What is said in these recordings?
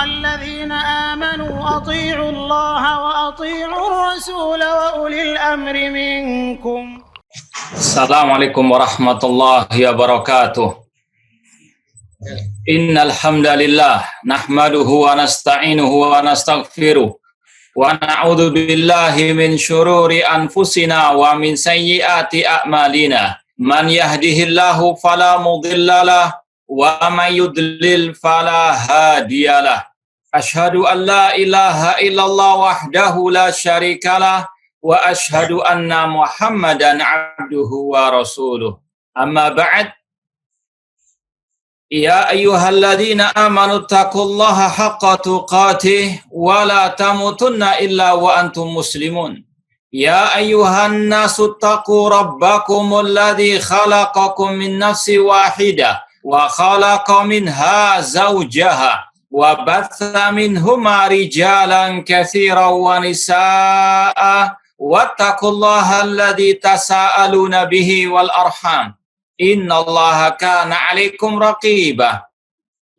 أيها الذين آمنوا أطيعوا الله وأطيعوا الرسول وأولي الأمر منكم. Assalamualaikum warahmatullahi wabarakatuh. Innal hamdalillah nahmaduhu wa nasta'inuhu wa nastaghfiruh wa na'udzu billahi min syururi anfusina wa min sayyiati a'malina. Man yahdihillahu fala mudhillalah wa may yudlil fala hadiyalah. Asyhadu an la ilaha illallah wahdahu la syarikalah wa asyhadu anna Muhammadan abduhu wa rasuluh. Amma ba'd. Ya ayyuhalladzina amanu taqullaha haqqa tuqatih wa la tamutunna illa wa antum muslimun. Ya ayyuhan nasu taqu rabbakumul ladzi khalaqakum min nafsin wahidah wa khalaqa minha zawjaha wa batha minhuma rijalan katsiran wa nisaa'a wattaqullaha alladzi tasaaluna bihi wal arham innallaha kana 'alaikum raqiba.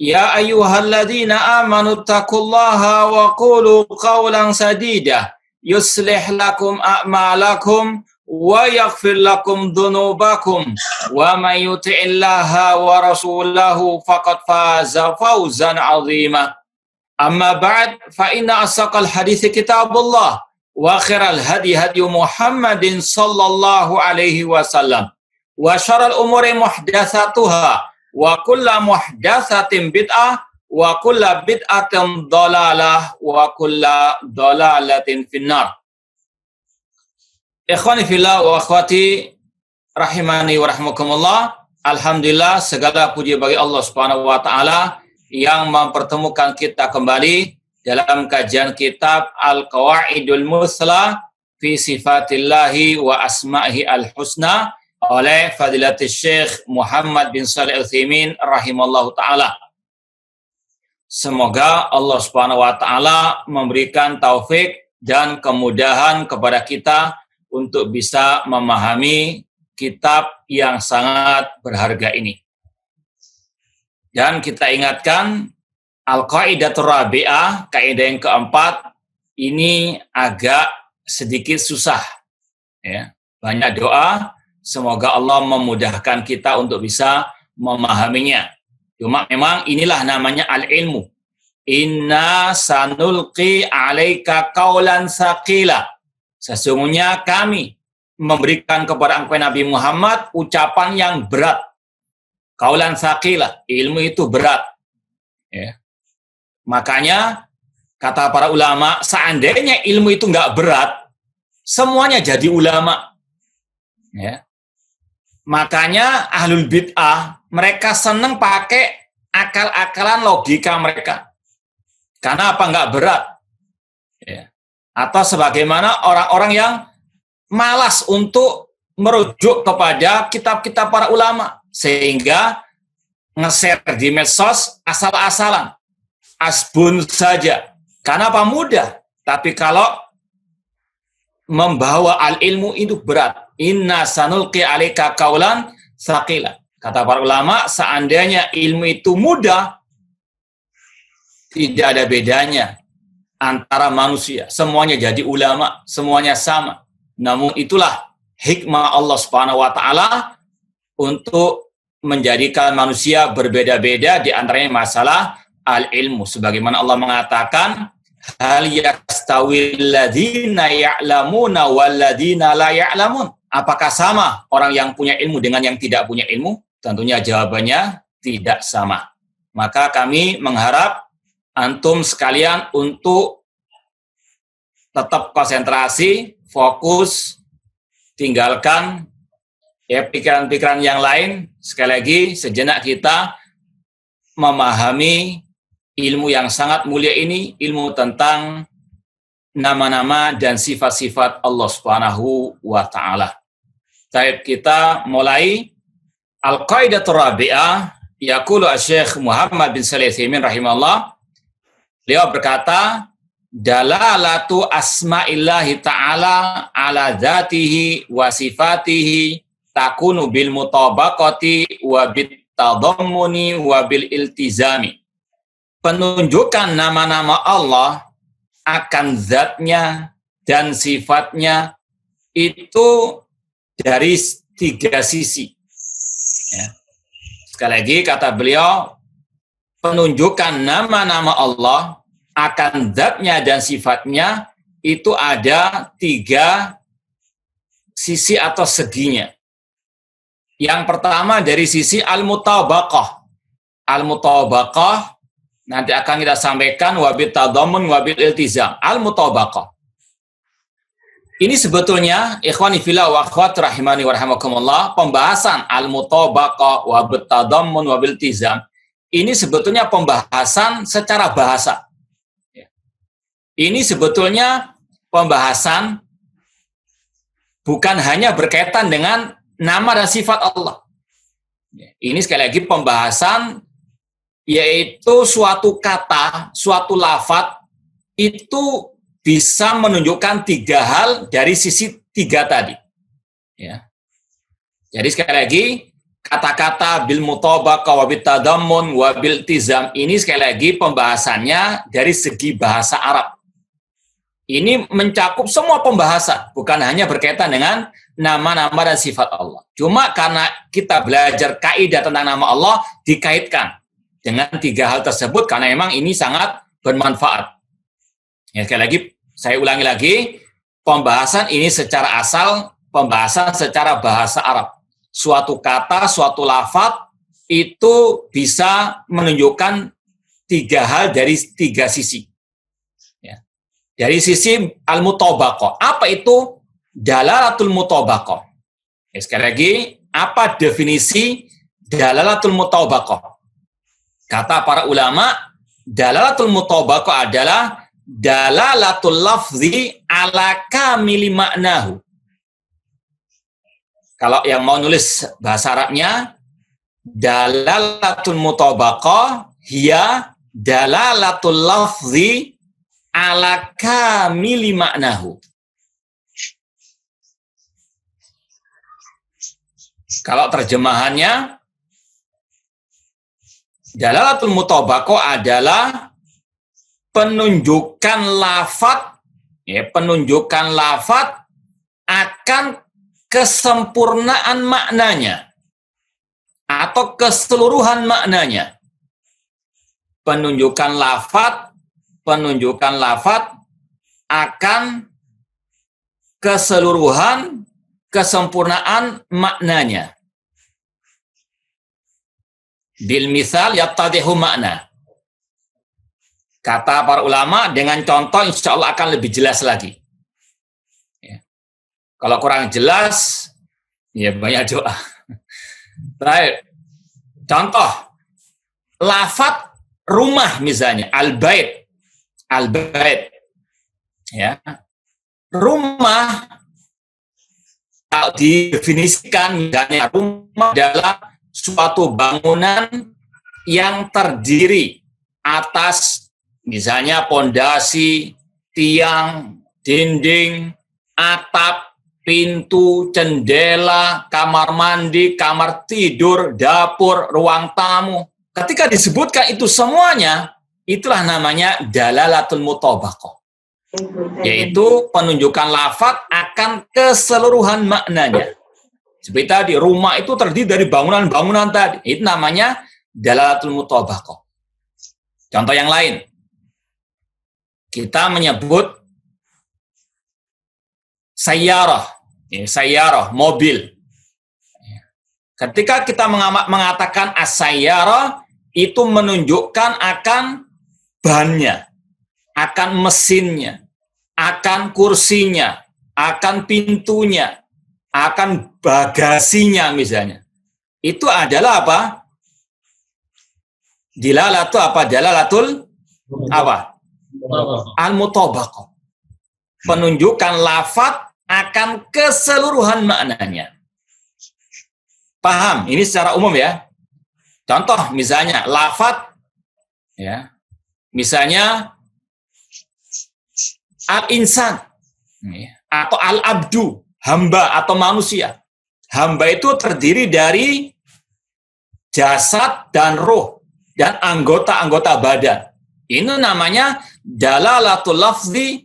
Ya ayyuhalladzina amanu taqullaha wa qulu qawlan sadida yuslih lakum a'malakum wa yaghfir lakum dhunubakum wa may yuti'illaha wa rasulahu faqad faza fawzan 'azima. Amma ba'd, fa inna asaqal hadithi kitabullah wa khairal hadi hadi Muhammadin sallallahu alaihi wasallam wa syarrul umuri muhdatsatuha wa kullu muhdatsatin bid'ah wa kullu bid'atin dhalalah wa kullu dhalalatin finnar. Ikhwani fillah wa akhwati rahimani wa rahmakumullah. Alhamdulillah, segala puji bagi Allah Subhanahu wa taala yang mempertemukan kita kembali dalam kajian kitab Al-Qawaidul Muthla fi Sifatillahi wa Asma'ihi Al-Husna oleh Fadilatul Syekh Muhammad bin Shalih Al-Utsaimin rahimallahu ta'ala. Semoga Allah Subhanahu wa ta'ala memberikan taufik dan kemudahan kepada kita untuk bisa memahami kitab yang sangat berharga ini. Dan kita ingatkan Al-Qaidatur Rabi'ah, kaidah yang keempat, ini agak sedikit susah. Ya. Banyak doa, semoga Allah memudahkan kita untuk bisa memahaminya. Cuma memang inilah namanya al-ilmu. Inna sanulqi 'alaika qaulan tsaqila. Sesungguhnya kami memberikan kepada engkau Nabi Muhammad ucapan yang berat. Qaulan tsaqila, ilmu itu berat. Ya. Makanya kata para ulama, seandainya ilmu itu nggak berat, semuanya jadi ulama. Ya. Makanya ahlul bid'ah, mereka senang pakai akal-akalan logika mereka. Karena apa? Nggak berat. Ya. Atau sebagaimana orang-orang yang malas untuk merujuk kepada kitab-kitab para ulama. Sehingga nge-share di medsos asal-asalan. Asbun saja. Karena apa? Mudah. Tapi kalau membawa al-ilmu itu berat. Inna sanulqi 'alaika qaulan tsaqila. Kata para ulama, seandainya ilmu itu mudah, tidak ada bedanya antara manusia. Semuanya jadi ulama, semuanya sama. Namun itulah hikmah Allah Subhanahu wa taala untuk menjadikan manusia berbeda-beda, di antaranya masalah al-ilmu. Sebagaimana Allah mengatakan, hal yastawil ladzina ya'lamuna wal ladzina la ya'lamun. Apakah sama orang yang punya ilmu dengan yang tidak punya ilmu? Tentunya jawabannya tidak sama. Maka kami mengharap antum sekalian untuk tetap konsentrasi, fokus, tinggalkan ya pikiran-pikiran yang lain. Sekali lagi, sejenak kita memahami ilmu yang sangat mulia ini, ilmu tentang nama-nama dan sifat-sifat Allah Subhanahu wa taala. Baik, kita mulai Al-Qaidatur Rabi'ah. Yaqulu Asy-Syaikh Muhammad bin Shalih Al-Utsaimin rahimahullah. Beliau berkata, dalalatu asma'illahi ta'ala ala dzatihi wa sifatihi takunu bil mutabaqati wa bit tadammuni wa bil iltizami. penunjukan nama-nama Allah akan zatnya dan sifatnya itu dari 3 sisi. Ya. Sekali lagi kata beliau, penunjukan nama-nama Allah akan zatnya dan sifatnya itu ada 3 sisi atau seginya. Yang pertama dari sisi al-mutabaqah. Al-mutabaqah nanti akan kita sampaikan wabil tadammun wabil iltizam. Al-mutabaqah. Ini sebetulnya ikhwani fillah wa akhwat rahimani wa rahimakumullah, pembahasan al-mutabaqah wabil tadammun wabil iltizam. Ini sebetulnya pembahasan secara bahasa. Ini sebetulnya pembahasan bukan hanya berkaitan dengan nama dan sifat Allah. Ini sekali lagi pembahasan yaitu suatu kata, suatu lafadz itu bisa menunjukkan 3 hal dari sisi 3 tadi. Ya. Jadi sekali lagi kata-kata bil mutabaqah wa bit tadammun wa bil iltizam ini sekali lagi pembahasannya dari segi bahasa Arab. Ini mencakup semua pembahasan, bukan hanya berkaitan dengan nama-nama dan sifat Allah. Cuma karena kita belajar kaidah tentang nama Allah, dikaitkan dengan 3 hal tersebut, karena memang ini sangat bermanfaat. Ya, sekali lagi, saya ulangi lagi, pembahasan ini secara asal, pembahasan secara bahasa Arab. Suatu kata, suatu lafadz, itu bisa menunjukkan 3 hal dari 3 sisi. Dari sisi al-mutabaqah. Apa itu dalalatul mutabaqah? Ya, sekali lagi, apa definisi dalalatul mutabaqah? Kata para ulama, dalalatul mutabaqah adalah dalalatul lafzi ala kamili maknahu. Kalau yang mau nulis bahasa Arabnya, dalalatul mutabaqah hiya dalalatul lafzi ala kamili maknahu. Kalau terjemahannya, dalalatul mutabaqah adalah penunjukan lafadz, ya, penunjukan lafadz akan kesempurnaan maknanya atau keseluruhan maknanya. Penunjukan lafadz akan keseluruhan, kesempurnaan maknanya. Bil misal yattadihu makna. Kata para ulama, dengan contoh insya Allah akan lebih jelas lagi. Ya. Kalau kurang jelas, ya banyak doa. Baik. Contoh, lafadz rumah misalnya, al-bait. Al-bait. Ya. Rumah kalau didefinisikan misalnya rumah adalah suatu bangunan yang terdiri atas misalnya pondasi, tiang, dinding, atap, pintu, jendela, kamar mandi, kamar tidur, dapur, ruang tamu. Ketika disebutkan itu semuanya, itulah namanya dalalatul mutabaqah. Yaitu penunjukan lafadz akan keseluruhan maknanya. Seperti tadi, rumah itu terdiri dari bangunan-bangunan tadi. Itu namanya dalalatul mutabaqah. Contoh yang lain. Kita menyebut sayyarah, mobil. Ketika kita mengatakan as-sayyarah, itu menunjukkan akan bannya, akan mesinnya, akan kursinya, akan pintunya, akan bagasinya misalnya. Itu adalah apa? Dalalatul apa? Al-mutabaqah. Penunjukan lafadz akan keseluruhan maknanya. Paham? Ini secara umum ya. Contoh misalnya lafadz ya. Misalnya al-insan atau al-abdu, hamba atau manusia. Hamba itu terdiri dari jasad dan roh dan anggota-anggota badan. Ini namanya dalalatul lafzi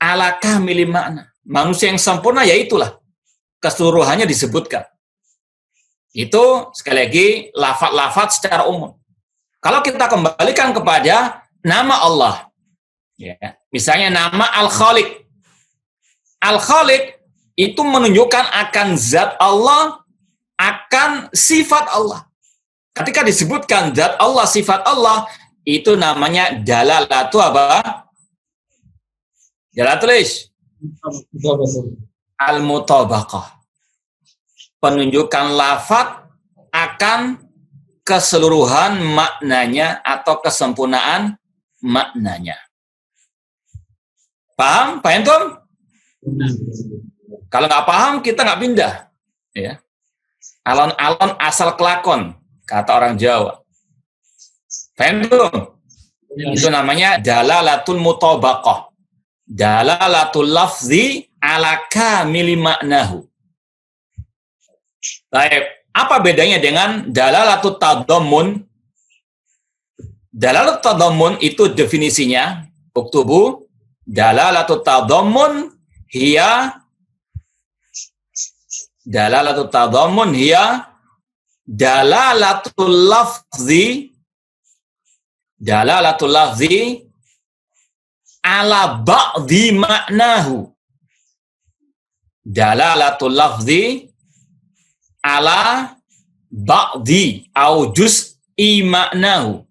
ala kamili makna. Manusia yang sempurna ya itulah. Keseluruhannya disebutkan. Itu sekali lagi lafaz-lafaz secara umum. Kalau kita kembalikan kepada nama Allah, ya, misalnya nama Al-Khaliq. Al-Khaliq itu menunjukkan akan zat Allah, akan sifat Allah. Ketika disebutkan zat Allah, sifat Allah, itu namanya dalalatu apa? Dalalatul al-mutabaqah. Penunjukan lafaz akan keseluruhan maknanya atau kesempurnaan maknanya. Paham? Paham tuh? Kalau nggak paham, kita nggak pindah. Ya. Alon-alon asal kelakon, kata orang Jawa. Paham tuh? Itu namanya dalalatul mutabaqah. Dalalatul lafzi ala kamili maknahu. Baik, apa bedanya dengan dalalatul tadammun? Dalalatul tadammun itu definisinya, uktubu, dalalatul tadammun hiya dalalatul tadammun hiya dalalatul lafzi ala ba'di maknahu. Dalalatul lafzi ala ba'di au juz'i maknahu.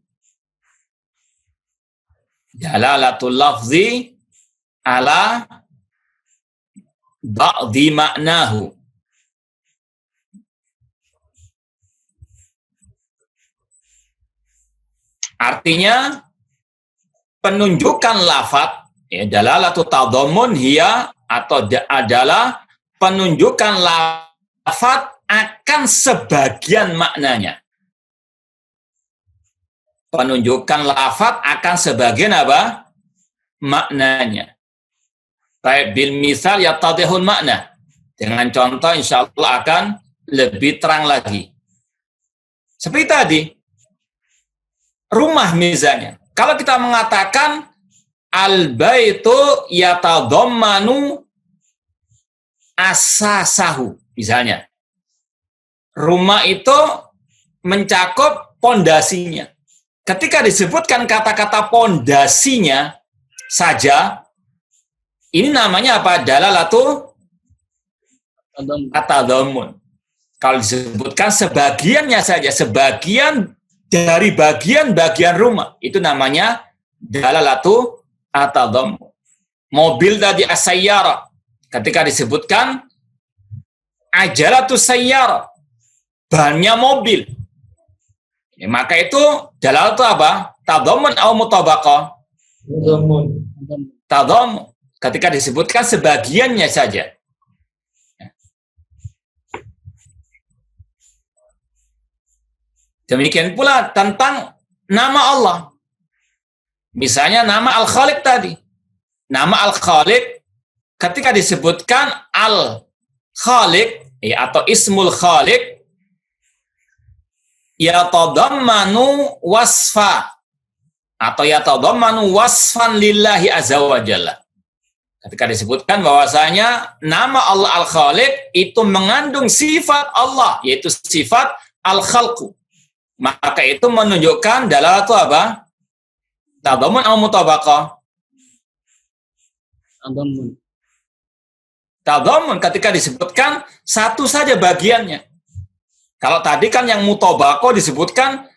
Dalalatul lafzi ala ba'di maknahu. Artinya penunjukan lafaz, ya, dalalatul tadammun hiya atau adalah penunjukan lafaz akan sebagian maknanya. Penunjukan lafaz akan sebagian apa? Maknanya. Baik, bil misal yattadihul makna. Dengan contoh insya Allah akan lebih terang lagi. Seperti tadi, rumah misalnya. Kalau kita mengatakan al-baitu yatadammanu asasahu, misalnya. Rumah itu mencakup pondasinya. Ketika disebutkan kata-kata pondasinya saja, ini namanya apa? Dalalatu at-tadammun. Kalau disebutkan sebagiannya saja, sebagian dari bagian-bagian rumah, itu namanya dalalatu at-tadammun. Mobil tadi as-sayyara, ketika disebutkan ajalatu sayyara, bannya mobil, ya, maka itu dalalatu apa? Tadammun atau mutabaqah? Tadammun. Ketika disebutkan sebagiannya saja. Demikian pula tentang nama Allah. Misalnya nama Al-Khaliq tadi. Nama Al-Khaliq ketika disebutkan Al-Khaliq, ya, atau Ismul Khaliq, yatadammanu wasfa atau yatadammanu wasfan lillahi azza wa jalla. Ketika disebutkan bahwasanya nama Allah Al-Khaliq itu mengandung sifat Allah, yaitu sifat Al-Khalqu. Maka itu menunjukkan dalalatu apa? Tadammun atau mutabaqah? Tadammun ketika disebutkan satu saja bagiannya. Kalau tadi kan yang mutabaqah disebutkan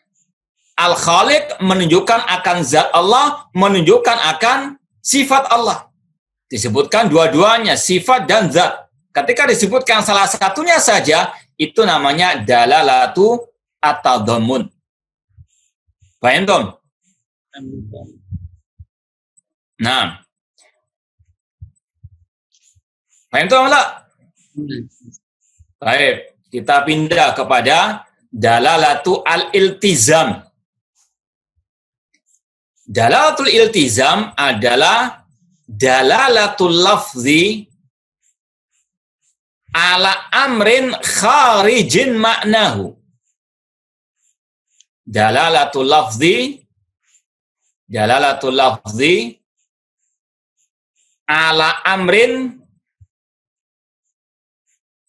Al-Khaliq menunjukkan akan zat Allah, menunjukkan akan sifat Allah. Disebutkan dua-duanya, sifat dan zat. Ketika disebutkan salah satunya saja, itu namanya dalalatu at-tadammun. Paham, Tom? Nah. Paham, Tom, enggak? Baik, kita pindah kepada dalalatu al-iltizam. Dalalatul iltizam adalah dalalatul lafzi ala amrin kharijin maknahu. Dalalatul lafzi Dalalatul lafzi ala amrin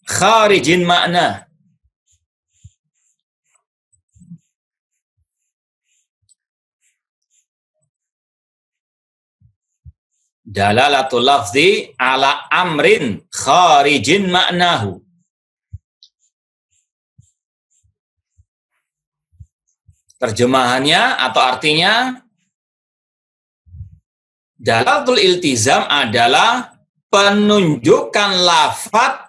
kharijin makna. Dalalatul lafzi ala amrin kharijin maknahu. Terjemahannya atau artinya, dalalatul iltizam adalah penunjukan lafaz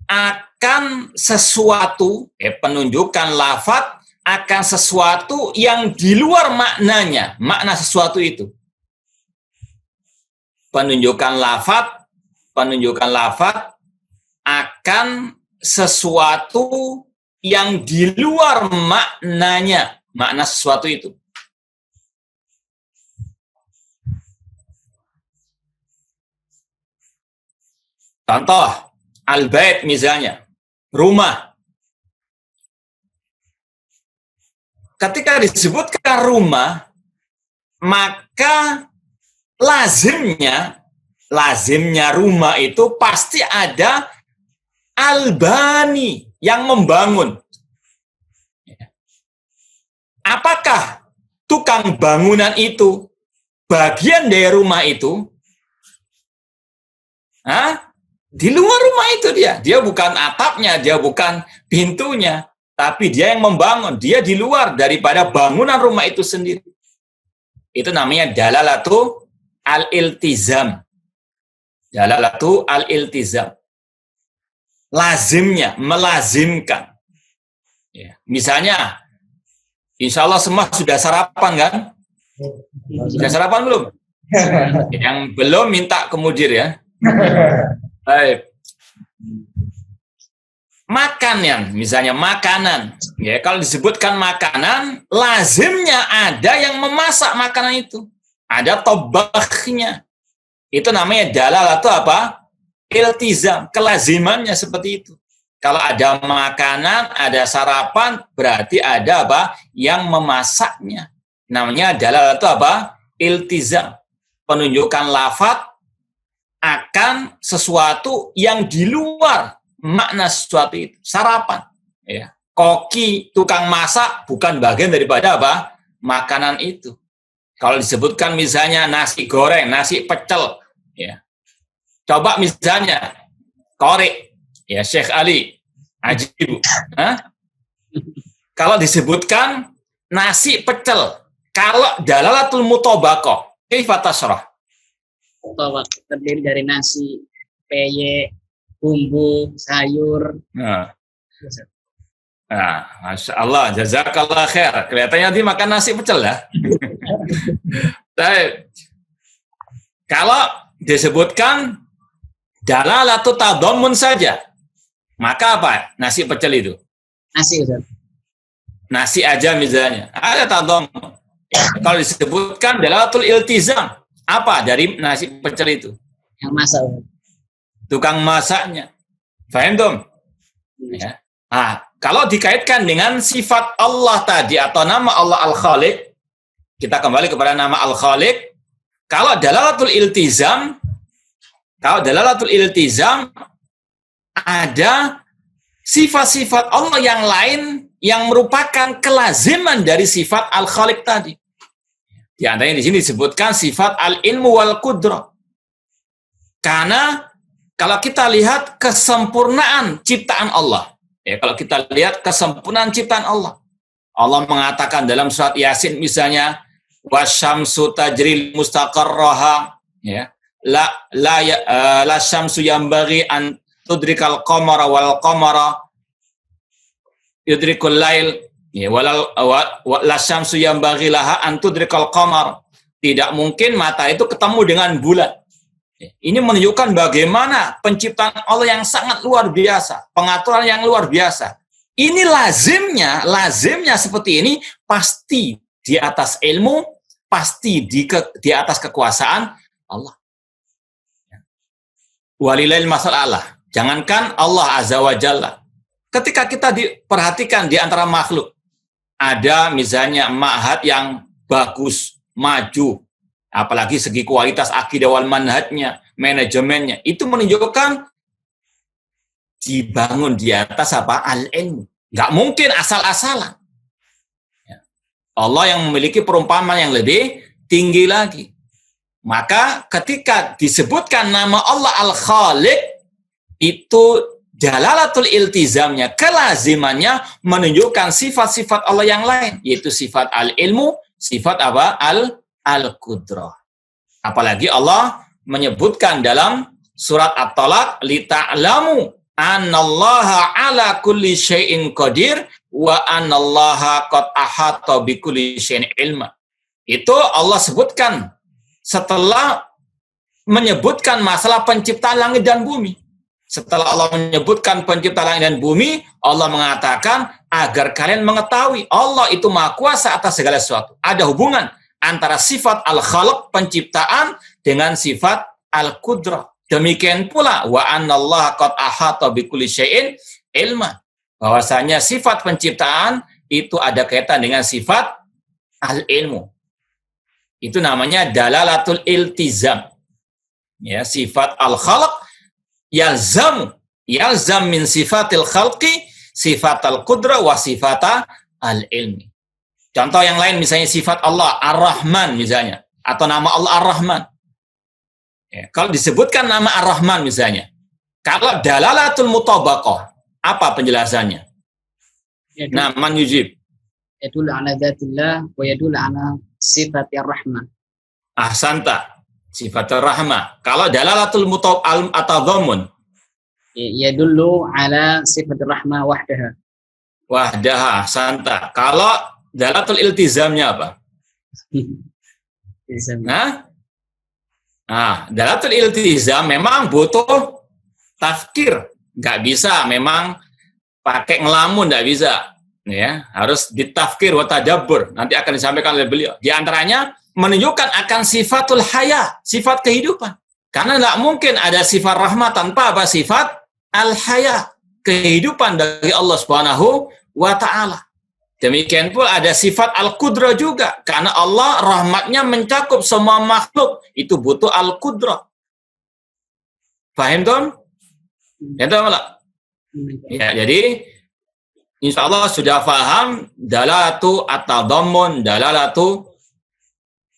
akan sesuatu, penunjukan lafaz akan sesuatu yang di luar maknanya, makna sesuatu itu. Penunjukan lafaz akan sesuatu yang di luar maknanya, makna sesuatu itu. Contoh, al-bait misalnya, rumah. Ketika disebutkan rumah, maka lazimnya rumah itu pasti ada al-bani yang membangun. Apakah tukang bangunan itu bagian dari rumah itu? Di luar rumah itu dia bukan atapnya, dia bukan pintunya, tapi dia yang membangun, dia di luar daripada bangunan rumah itu sendiri. Itu namanya dalalatu al-iltizam. Dalalatu al-iltizam. Lazimnya, melazimkan. Ya. Misalnya, insya Allah semua sudah sarapan kan? Sudah sarapan belum? Yang belum minta kemudir ya. Baik. Makanan, misalnya makanan. Ya, kalau disebutkan makanan, lazimnya ada yang memasak makanan itu. Ada tobakhnya. Itu namanya dalalatu apa? Iltizam, kelazimannya seperti itu. Kalau ada makanan, ada sarapan, berarti ada apa? Yang memasaknya. Namanya dalalatu apa? Iltizam. Penunjukan lafaz akan sesuatu yang di luar makna sesuatu itu. Sarapan. Ya. Koki, tukang masak, bukan bagian daripada apa? Makanan itu. Kalau disebutkan misalnya nasi goreng, nasi pecel, ya. Coba misalnya korek, ya Syekh Ali, ajib. Kalau disebutkan nasi pecel, kalau dalalatul mutobaqah, kaifa tasrah? Mutobaqah terdiri dari nasi, peye, bumbu, sayur. Nah, Masya Allah, jazakallah khair. Kelihatannya nanti makan nasi pecel ya. Kalau disebutkan dalalatu tadammun saja, maka apa? Nasi pecel itu. Nasi, Ustaz. Nasi aja misalnya. Ada tadammun. Kalau disebutkan dalalatul iltizam, apa dari nasi pecel itu? Yang masak. Tukang masaknya. Faham dong? Ya. Kalau dikaitkan dengan sifat Allah tadi atau nama Allah Al-Khaliq, kita kembali kepada nama Al-Khaliq. Kalau dalalatul iltizam ada sifat-sifat Allah yang lain yang merupakan kelaziman dari sifat Al-Khaliq tadi. Di antaranya di sini disebutkan sifat al-ilmu wal qudrah. Karena kalau kita lihat kesempurnaan ciptaan Allah, kalau kita lihat kesempurnaan ciptaan Allah, Allah mengatakan dalam surat Yasin misalnya, wasyamsu tajril mustaqarraha, la syamsu yanbaghi an tudrikal qamara wal qamara yudrikul lail, la syamsu yanbaghi laha an tudrikal qamar. Tidak mungkin mata itu ketemu dengan bulan. Ini menunjukkan bagaimana penciptaan Allah yang sangat luar biasa, pengaturan yang luar biasa. Ini lazimnya seperti ini pasti di atas ilmu, pasti di atas kekuasaan Allah. Walillahil masalah. Jangankan Allah Azza wa Jalla. Ketika kita diperhatikan di antara makhluk, ada misalnya ma'had yang bagus, maju. Apalagi segi kualitas akidah wal manhajnya, manajemennya, itu menunjukkan dibangun di atas apa? Al-ilmu. Nggak mungkin asal-asalan. Allah yang memiliki perumpamaan yang lebih tinggi lagi. Maka ketika disebutkan nama Allah Al-Khaliq, itu dalalatul iltizamnya, kelazimannya menunjukkan sifat-sifat Allah yang lain, yaitu sifat al-ilmu, sifat apa? Al-Qudrah. Apalagi Allah menyebutkan dalam surat At-Talaq, lita'lamu annallaha ala kulli syai'in qadir wa annallaha qad ahata bi kulli syai'in ilma. Itu Allah sebutkan setelah menyebutkan masalah penciptaan langit dan bumi. Setelah Allah menyebutkan pencipta langit dan bumi, Allah mengatakan agar kalian mengetahui Allah itu maha kuasa atas segala sesuatu. Ada hubungan antara sifat al-khalq, penciptaan, dengan sifat al-qudrah. Demikian pula wa anallaha qad ahata bikulli syai'in ilma. Bahwasanya sifat penciptaan itu ada kaitan dengan sifat al-ilmu. Itu namanya dalalatul iltizam. Ya, sifat al-khalq yalzam min sifatil khalqi sifatal qudrah wa sifata al-ilmi. Contoh yang lain misalnya sifat Allah Ar-Rahman misalnya, atau nama Allah Ar-Rahman. Ya, kalau disebutkan nama Ar-Rahman misalnya, kalau dalalatul mutabaqah, apa penjelasannya? Nah, man yujib. Yadul ala dzatillah wa yadul ala sifati ar-rahman. Ahsanta. Sifat ar-rahmah. Kalau dalalatul atadhammun, yadullu ala sifati ar-rahmah wahdaha. Wahdaha, ahsanta. Kalau dalalatul iltizamnya apa? Dalalatul iltizam memang butuh tafkir. Nggak bisa, memang pakai ngelamun nggak bisa. Ya, harus ditafkir wa tadabbur. Nanti akan disampaikan oleh beliau. Di antaranya menunjukkan akan sifatul haya, sifat kehidupan. Karena nggak mungkin ada sifat rahmat tanpa apa? Sifat al-haya, kehidupan dari Allah Subhanahu wa ta'ala. Demikian pula ada sifat al-qudrah juga. Karena Allah rahmatnya mencakup semua makhluk. Itu butuh al-qudrah. Faham, Tom? Ya, Tom? Ya, jadi insya Allah sudah paham dalalatu at-tadammun, dalalatu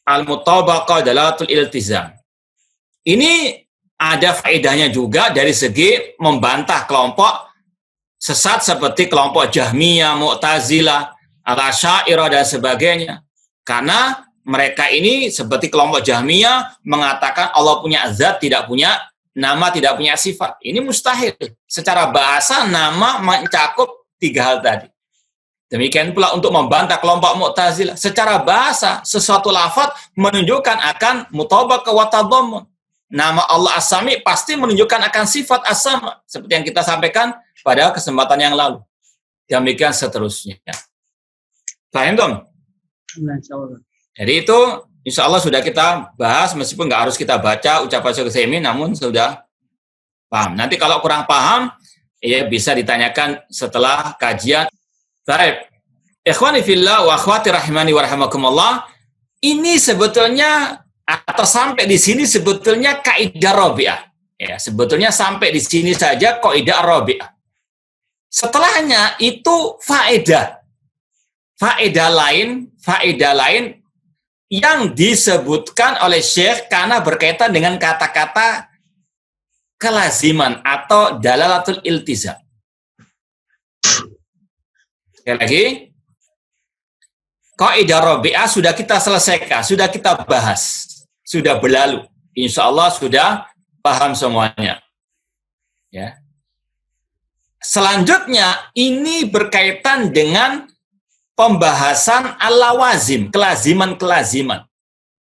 al-mutabaqah, dalalatul iltizam. Ini ada faedahnya juga dari segi membantah kelompok sesat seperti kelompok Jahmiyah, Mu'tazilah, Al-Asy'ariyah dan sebagainya. Karena mereka ini seperti kelompok Jahmiyah mengatakan Allah punya zat, tidak punya nama, tidak punya sifat. Ini mustahil. Secara bahasa nama mencakup tiga hal tadi. Demikian pula untuk membantah kelompok Mu'tazilah. Secara bahasa, sesuatu lafaz menunjukkan akan mutabaqah wa tadammun. Nama Allah As-Sami pasti menunjukkan akan sifat As-Sama. Seperti yang kita sampaikan pada kesempatan yang lalu. Demikian seterusnya. Paham, Tom? Jadi itu insya Allah sudah kita bahas, meskipun nggak harus kita baca ucapan Syekh Utsaimin, namun sudah paham. Nanti kalau kurang paham, ya bisa ditanyakan setelah kajian. Baik, ikhwani fillah wa akhwati rahimani wa rahimakumullah. Ini sebetulnya atau sampai di sini sebetulnya kaidah rabi'ah. Ya, sebetulnya sampai di sini saja kaidah rabi'ah. Setelahnya itu faedah. Faedah lain yang disebutkan oleh Syekh karena berkaitan dengan kata-kata kelaziman atau dalalatul iltizam. Sekali lagi, kaidah rabi'ah sudah kita selesaikan, sudah kita bahas, sudah berlalu. Insya Allah sudah paham semuanya. Ya. Selanjutnya, ini berkaitan dengan pembahasan al-lawazim, kelaziman-kelaziman.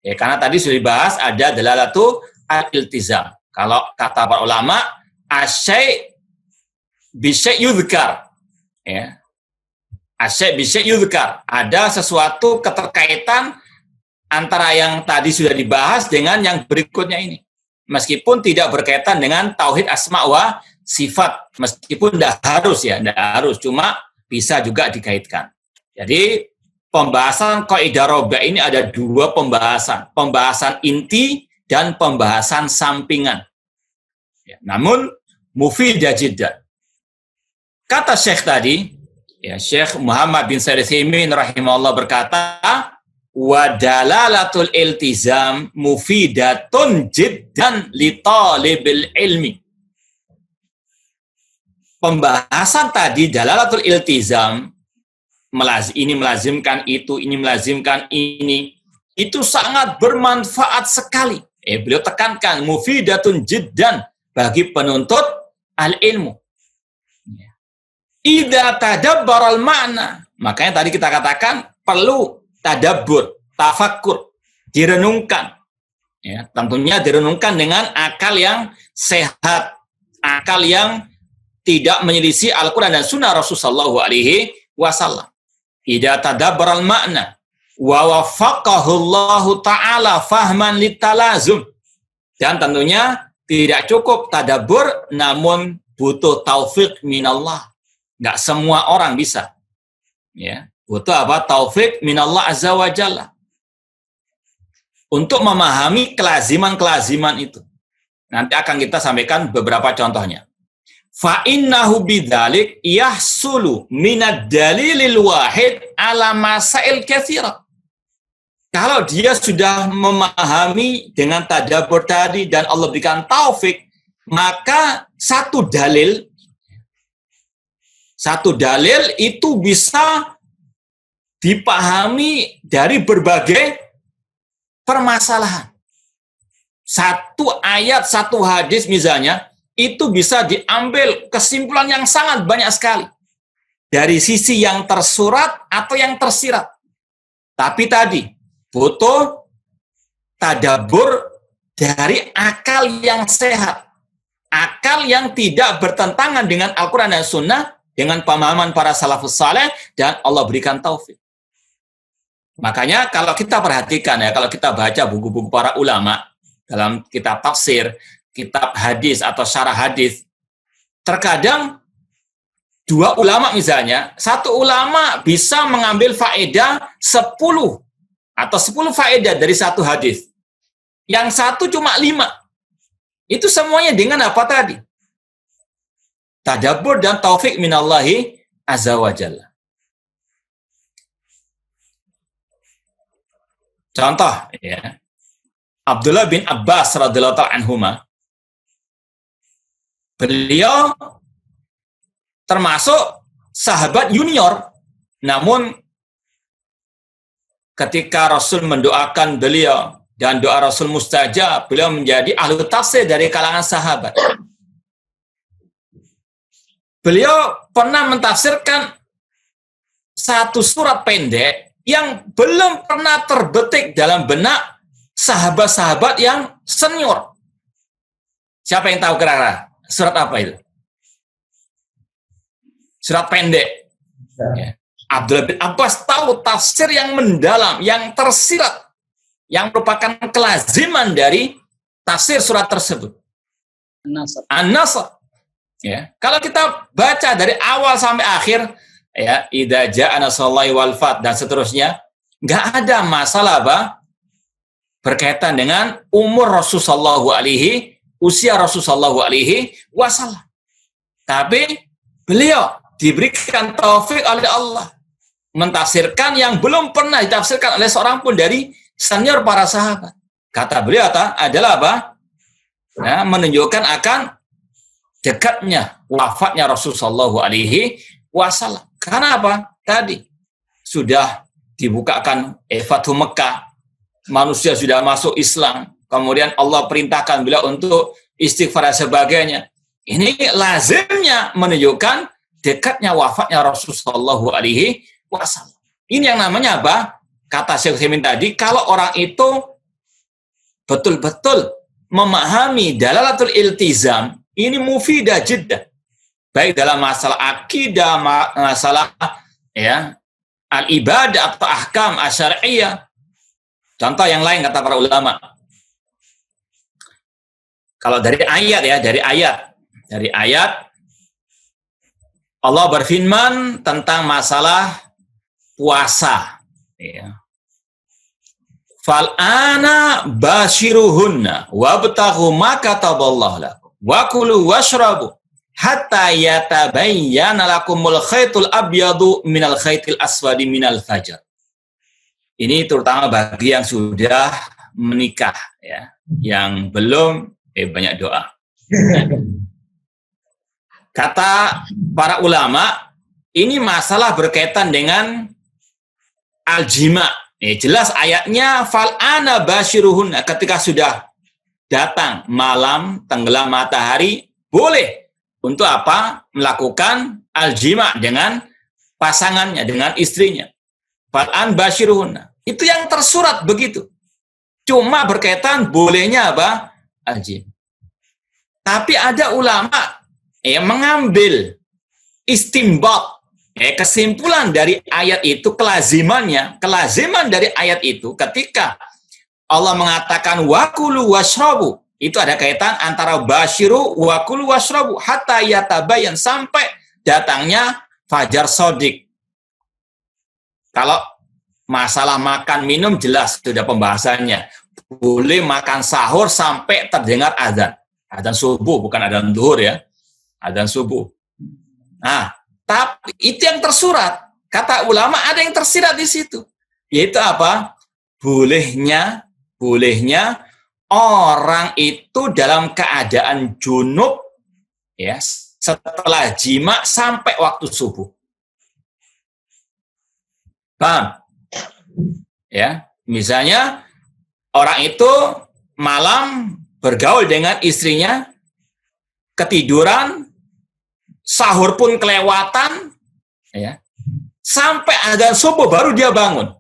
Ya, karena tadi sudah dibahas ada dalalatu al-iltizam. Kalau kata para ulama, asyai' bisyai' yudhkar. Ya. Asyai' bisyai' yudhkar. Ada sesuatu keterkaitan antara yang tadi sudah dibahas dengan yang berikutnya ini. Meskipun tidak berkaitan dengan tauhid asma wa sifat. Meskipun tidak harus ya, tidak harus. Cuma bisa juga dikaitkan. Jadi pembahasan kaidah roba ini ada dua pembahasan. Pembahasan inti dan pembahasan sampingan. Ya, namun mufidah jiddan. Kata Syekh tadi, ya, Syekh Muhammad bin Shalih Al-Utsaimin rahimahullah berkata, wa dalalatul iltizam mufidatun jiddan li talibil ilmi. Pembahasan tadi dalalatul iltizam, ini melazimkan itu, ini melazimkan ini, itu sangat bermanfaat sekali. Beliau tekankan mufidatun jiddan bagi penuntut al-ilmu. Idza tadabbaral makna, makanya tadi kita katakan perlu tadabbur, tafakkur, direnungkan. Ya, tentunya direnungkan dengan akal yang sehat, akal yang tidak menyelisih Al-Quran dan Sunnah Rasulullah SAW. Idza tadabbaral makna wa waffaqahu Allah Ta'ala fahman litalazum. Dan tentunya tidak cukup tadabbur, namun butuh taufik minallah. Nggak semua orang bisa. Ya, butuh apa? Taufik minallah azza wa jalla. Untuk memahami kelaziman-kelaziman itu. Nanti akan kita sampaikan beberapa contohnya. Fa innahu bidzalik yahsulu minad dalilil wahid ala masail katsira. Kalau dia sudah memahami dengan tadabbur tadi dan Allah berikan taufik, maka satu dalil itu bisa dipahami dari berbagai permasalahan. Satu ayat, satu hadis misalnya, itu bisa diambil kesimpulan yang sangat banyak sekali. Dari sisi yang tersurat atau yang tersirat. Tapi tadi, butuh tadabbur dari akal yang sehat. Akal yang tidak bertentangan dengan Al-Quran dan Sunnah, dengan pemahaman para salafus saleh, dan Allah berikan taufik. Makanya kalau kita perhatikan ya, kalau kita baca buku-buku para ulama, dalam kitab tafsir, kitab hadis atau syarah hadis, terkadang dua ulama misalnya, satu ulama bisa mengambil faedah 10 atau 10 faedah dari satu hadis. Yang satu cuma 5. Itu semuanya dengan apa tadi? Tadabbur dan taufik minallahi azza wa jalla. Contoh ya. Abdullah bin Abbas radhiyallahu anhuma, beliau termasuk sahabat junior, namun ketika Rasul mendoakan beliau dan doa Rasul mustajab, beliau menjadi ahli tafsir dari kalangan sahabat. Beliau pernah mentafsirkan satu surat pendek yang belum pernah terbetik dalam benak sahabat-sahabat yang senior. Siapa yang tahu kira-kira surat apa itu? Surat pendek. Ya. Abdullah bin Abbas tahu tafsir yang mendalam, yang tersirat, yang merupakan kelaziman dari tafsir surat tersebut. An-Nasr. Ya. Kalau kita baca dari awal sampai akhir, ya, idza jaa nasrullahi wal fath dan seterusnya, nggak ada masalah apa berkaitan dengan umur Rasulullah usia Rasulullah wasallam. Tapi beliau diberikan taufik oleh Allah mentafsirkan yang belum pernah ditafsirkan oleh seorang pun dari senior para sahabat. Kata beliau adalah apa? Ya, menunjukkan akan dekatnya wafatnya Rasulullah wasallam. Karena apa? Tadi sudah dibukakan Fathu Mekah, manusia sudah masuk Islam, kemudian Allah perintahkan beliau untuk istighfar dan sebagainya. Ini lazimnya menunjukkan dekatnya wafatnya Rasulullah wasallam. Ini yang namanya apa? Kata Syekh Utsaimin tadi, kalau orang itu betul-betul memahami dalalatul iltizam, ini mufidah jiddah. Baik dalam masalah akidah, masalah ya al-ibadah atau ahkam asyariyah. Contoh yang lain kata para ulama. Kalau dari ayat ya, dari ayat Allah berfirman tentang masalah puasa. Ya. Fal'ana bashiruhunna wabtaghu ma kataballahu lakum wa kulu washrabu hatta yatabayyana lakumul khaytul abyadu minal khaytil aswadi minal fajr. Ini terutama bagi yang sudah menikah ya. Yang belum banyak doa. Kata para ulama, ini masalah berkaitan dengan al-jima. Jelas ayatnya fal'ana bashiruhunna, ketika sudah datang malam tenggelam matahari boleh untuk apa? Melakukan al-jima dengan pasangannya, dengan istrinya. Fal'an bashiruhunna. Itu yang tersurat begitu. Cuma berkaitan bolehnya apa? Al-jima. Tapi ada ulama yang mengambil istimbat, kesimpulan dari ayat itu, kelaziman dari ayat itu ketika Allah mengatakan wakulu washrabu, itu ada kaitan antara basyiru wakulu washrabu hatta yatabayyan, sampai datangnya fajar shadiq. Kalau masalah makan minum jelas sudah pembahasannya. Boleh makan sahur sampai terdengar azan. Azan subuh, bukan azan zuhur ya. Azan subuh. Nah, tapi itu yang tersurat. Kata ulama ada yang tersirat di situ. Yaitu apa? Bolehnya orang itu dalam keadaan junub ya, setelah jima sampai waktu subuh. Paham? Ya, misalnya orang itu malam bergaul dengan istrinya, ketiduran, sahur pun kelewatan, ya, sampai azan subuh baru dia bangun.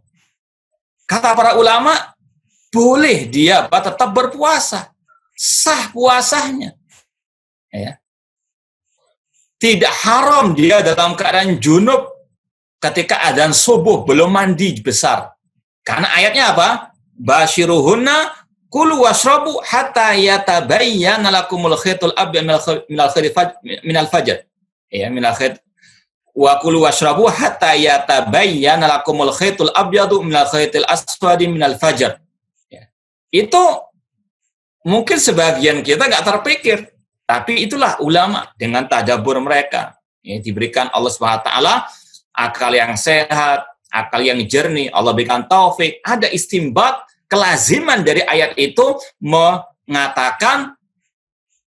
Kata para ulama, boleh dia tetap berpuasa, sah puasanya. Ya. Tidak haram dia dalam keadaan junub ketika azan subuh belum mandi besar. Karena ayatnya apa? Bashiruhunna kulu washrabu hatta yatabayyana lakumul khaytul abyad minal fajr. Ya, minal khayt wa kulu washrabu hatta yatabayyana lakumul khaytul abyadu minal khaytil aswadi minal fajr. Ya. Itu mungkin sebagian kita nggak terpikir, tapi itulah ulama dengan tadabbur mereka. Ya, diberikan Allah Subhanahu wa taala akal yang sehat, akal yang jernih, Allah berikan taufik, ada istimbat, kelaziman dari ayat itu mengatakan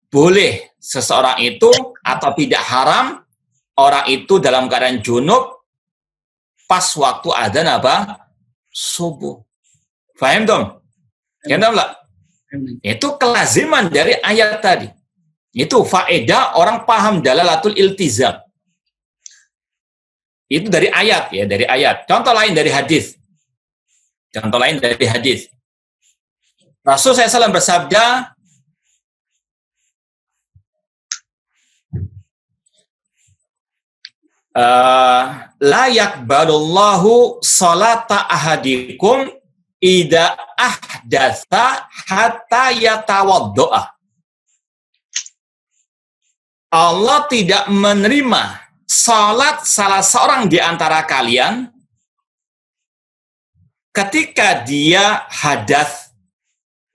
boleh seseorang itu atau tidak haram orang itu dalam keadaan junub pas waktu adzan apa? Subuh. Faham dong? Kenapa enggak? Itu kelaziman dari ayat tadi. Itu faedah orang paham dalalatul iltizam. Itu dari ayat ya, dari ayat. Contoh lain dari hadis. Rasul SAW bersabda, la yakbalullahu salata ahadikum idza ahdatsa hatta yatawaddoa. Allah tidak menerima salat salah seorang di antara kalian ketika dia hadas,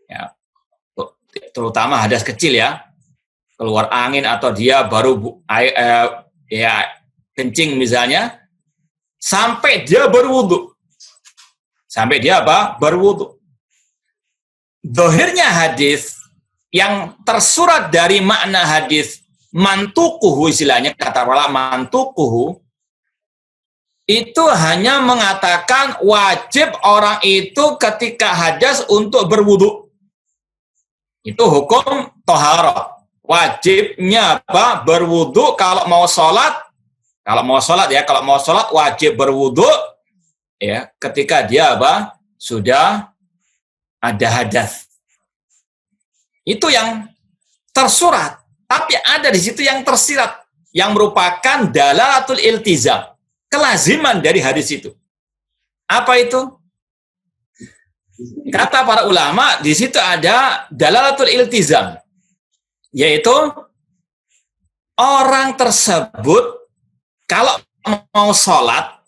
ya, terutama hadas kecil ya, keluar angin atau dia baru kencing misalnya, sampai dia berwudu. Sampai dia apa? Berwudu. Dohirnya hadis yang tersurat dari makna hadis, mantukuhu istilahnya, kata para mantukuhu, itu hanya mengatakan wajib orang itu ketika hadas untuk berwudu. Itu hukum toharoh. Wajibnya apa? Berwudu kalau mau sholat. Kalau mau sholat wajib berwudu ya ketika dia apa? Sudah ada hadas. Itu yang tersurat, tapi ada di situ yang tersirat yang merupakan dalalatul iltizam, kelaziman dari hadis itu. Apa itu? Kata para ulama, di situ ada dalalatul iltizam, yaitu orang tersebut kalau mau sholat,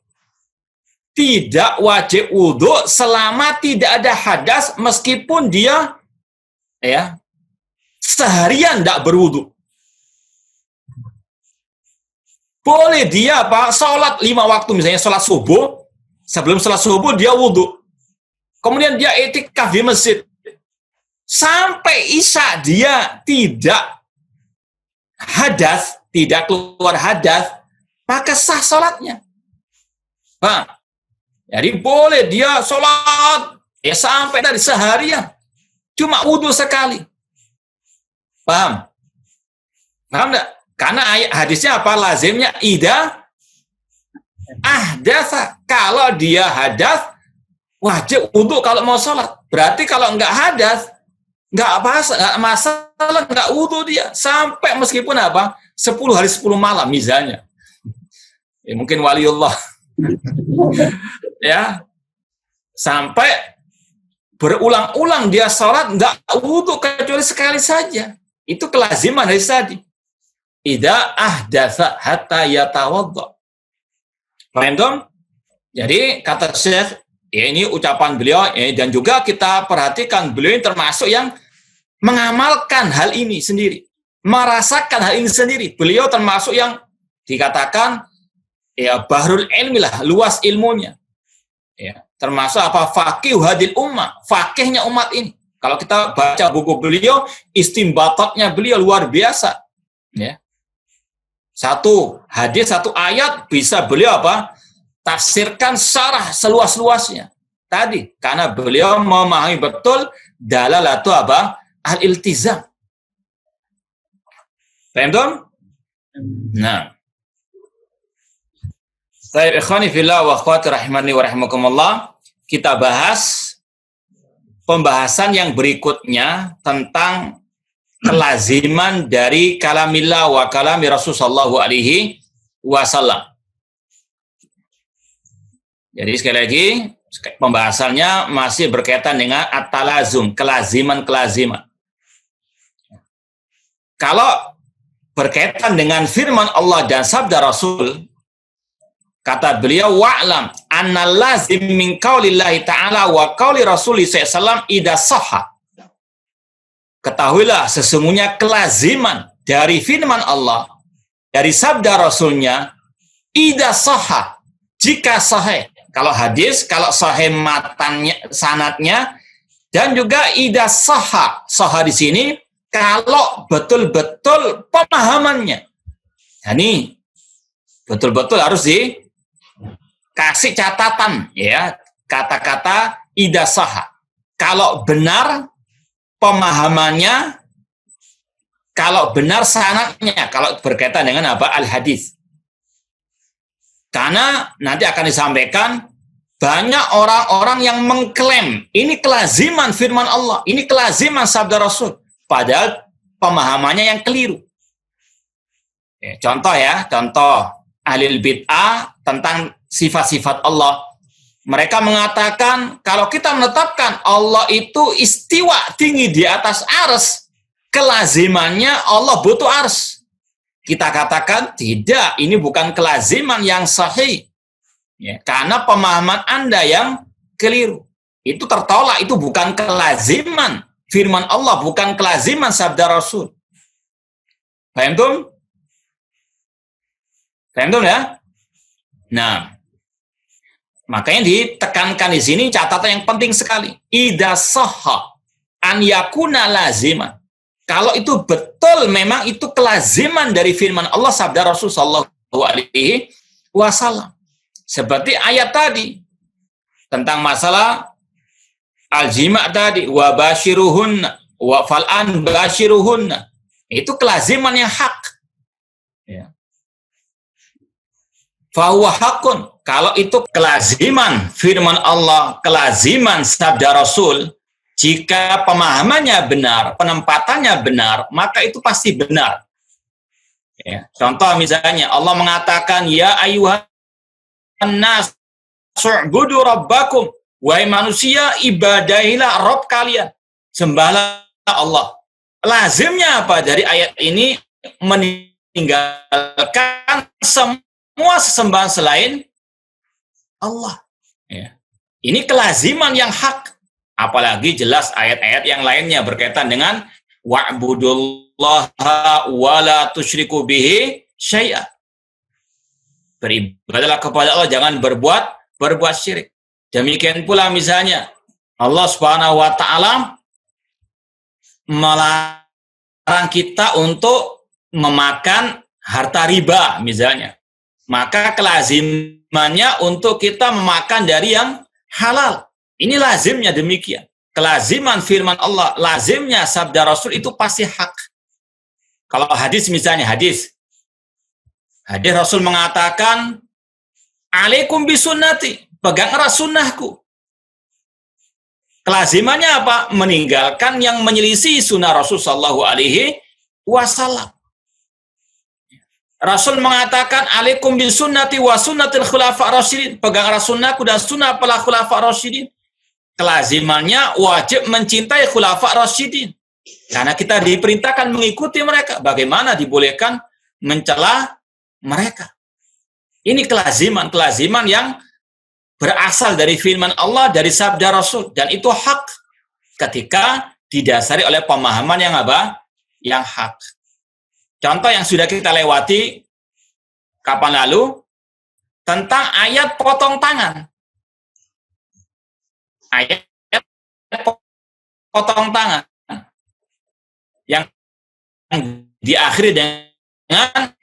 tidak wajib wudhu selama tidak ada hadas meskipun dia seharian tidak berwudhu. Boleh dia sholat 5 waktu, misalnya sholat subuh, sebelum sholat subuh dia wudhu. Kemudian dia i'tikaf di masjid. Sampai isya dia tidak hadas, tidak keluar hadas, maka sah sholatnya. Paham? Jadi boleh dia sholat sampai dari seharian, cuma wudhu sekali. Paham? Paham enggak? Karena hadisnya apa? Lazimnya idza ahdatsa. Kalau dia hadas, wajib wudhu kalau mau sholat. Berarti kalau enggak hadas, enggak masalah, enggak wudhu dia. Sampai meskipun 10 hari 10 malam misalnya. Mungkin waliullah. Sampai berulang-ulang dia sholat enggak wudhu kecuali sekali saja. Itu kelaziman hadis tadi. Idza ahdatsa hatta yatawadda. Paham? Jadi kata Syekh, ini ucapan beliau, dan juga kita perhatikan beliau ini termasuk yang mengamalkan hal ini sendiri, merasakan hal ini sendiri. Beliau termasuk yang dikatakan bahrul ilmi lah, luas ilmunya. Termasuk faqih hadil ummah, faqihnya umat ini. Kalau kita baca buku beliau, istimbatatnya beliau luar biasa. Satu hadis, satu ayat bisa beliau tafsirkan syarah seluas-luasnya. Tadi karena beliau memahami betul dalalatu al-iltizam. Paham? Nah. Baik, ikhwani fillah wa akhwati rahimani wa rahimakumullah, kita bahas pembahasan yang berikutnya tentang kelaziman dari kalamillah wa kalami Rasul sallallahu alaihi wasallam. Jadi sekali lagi pembahasannya masih berkaitan dengan at-talazum, kelaziman. Kalau berkaitan dengan firman Allah dan sabda Rasul, kata beliau, wa'lam anna lazim min qaulillahi ta'ala wa qauli Rasulih sallallahu idza sahha. Ketahuilah sesungguhnya kelaziman dari firman Allah, dari sabda Rasulnya, idza sahha, jika sahih. Kalau hadis, kalau sahih matannya, sanadnya, dan juga idza sahha. Sahha di sini kalau betul-betul pemahamannya. Nah, ini betul-betul harus dikasih catatan kata-kata idza sahha. Kalau benar pemahamannya, kalau benar sanadnya, kalau berkaitan dengan al-hadis. Karena nanti akan disampaikan banyak orang-orang yang mengklaim ini kelaziman firman Allah, ini kelaziman sabda Rasul, padahal pemahamannya yang keliru. Contoh ahlul bid'ah tentang sifat-sifat Allah. Mereka mengatakan kalau kita menetapkan Allah itu istiwa tinggi di atas arsy, kelazimannya Allah butuh arsy. Kita katakan tidak, ini bukan kelaziman yang sahih. Karena pemahaman Anda yang keliru. Itu tertolak, itu bukan kelaziman firman Allah, bukan kelaziman sabda Rasul. Paham tuh? Ya? Nah, makanya ditekankan di sini catatan yang penting sekali. Idza sahha an yakuna laziman. Kalau itu betul memang itu kelaziman dari firman Allah sabda Rasul sallallahu alaihi wasallam. Seperti ayat tadi tentang masalah al-jima' tadi, wa basyiruhunna wa fal'an basyiruhunna. Itu kelaziman yang hak. Fahuwa hakun. Kalau itu kelaziman firman Allah, kelaziman sabda Rasul, jika pemahamannya benar, penempatannya benar, maka itu pasti benar. Contoh misalnya Allah mengatakan, ya ayyuhan nas su'budu rabbakum, wahai manusia ibadahilah Rabb kalian, sembahlah Allah. Lazimnya apa dari ayat ini? Meninggalkan semua sesembahan selain Allah. Ya. Ini kelaziman yang hak. Apalagi jelas ayat-ayat yang lainnya berkaitan dengan wa'budullaha wa la tusyriku bihi syai'a. Beribadahlah kepada Allah, jangan berbuat syirik. Demikian pula misalnya Allah Subhanahu wa taala melarang kita untuk memakan harta riba misalnya. Maka kelazimannya untuk kita memakan dari yang halal. Ini lazimnya demikian. Kelaziman firman Allah, lazimnya sabda Rasul itu pasti hak. Kalau hadis misalnya, hadis Rasul mengatakan, alaikum bisunnati, peganglah sunnahku. Kelazimannya apa? Meninggalkan yang menyelisih sunnah Rasul sallallahu alaihi wasallam. Rasul mengatakan, alaikum bisunnati wa sunnatil khulafa rasyidin, peganglah sunnahku dan sunnah para khulafa rasyidin. Kelazimannya wajib mencintai khulafa rasyidin. Karena kita diperintahkan mengikuti mereka. Bagaimana dibolehkan mencela mereka? Ini kelaziman yang berasal dari firman Allah, dari sabda Rasul. Dan itu hak ketika didasari oleh pemahaman yang apa? Yang hak. Contoh yang sudah kita lewati kapan lalu, tentang ayat potong tangan. Ayat potong tangan yang diakhiri dengan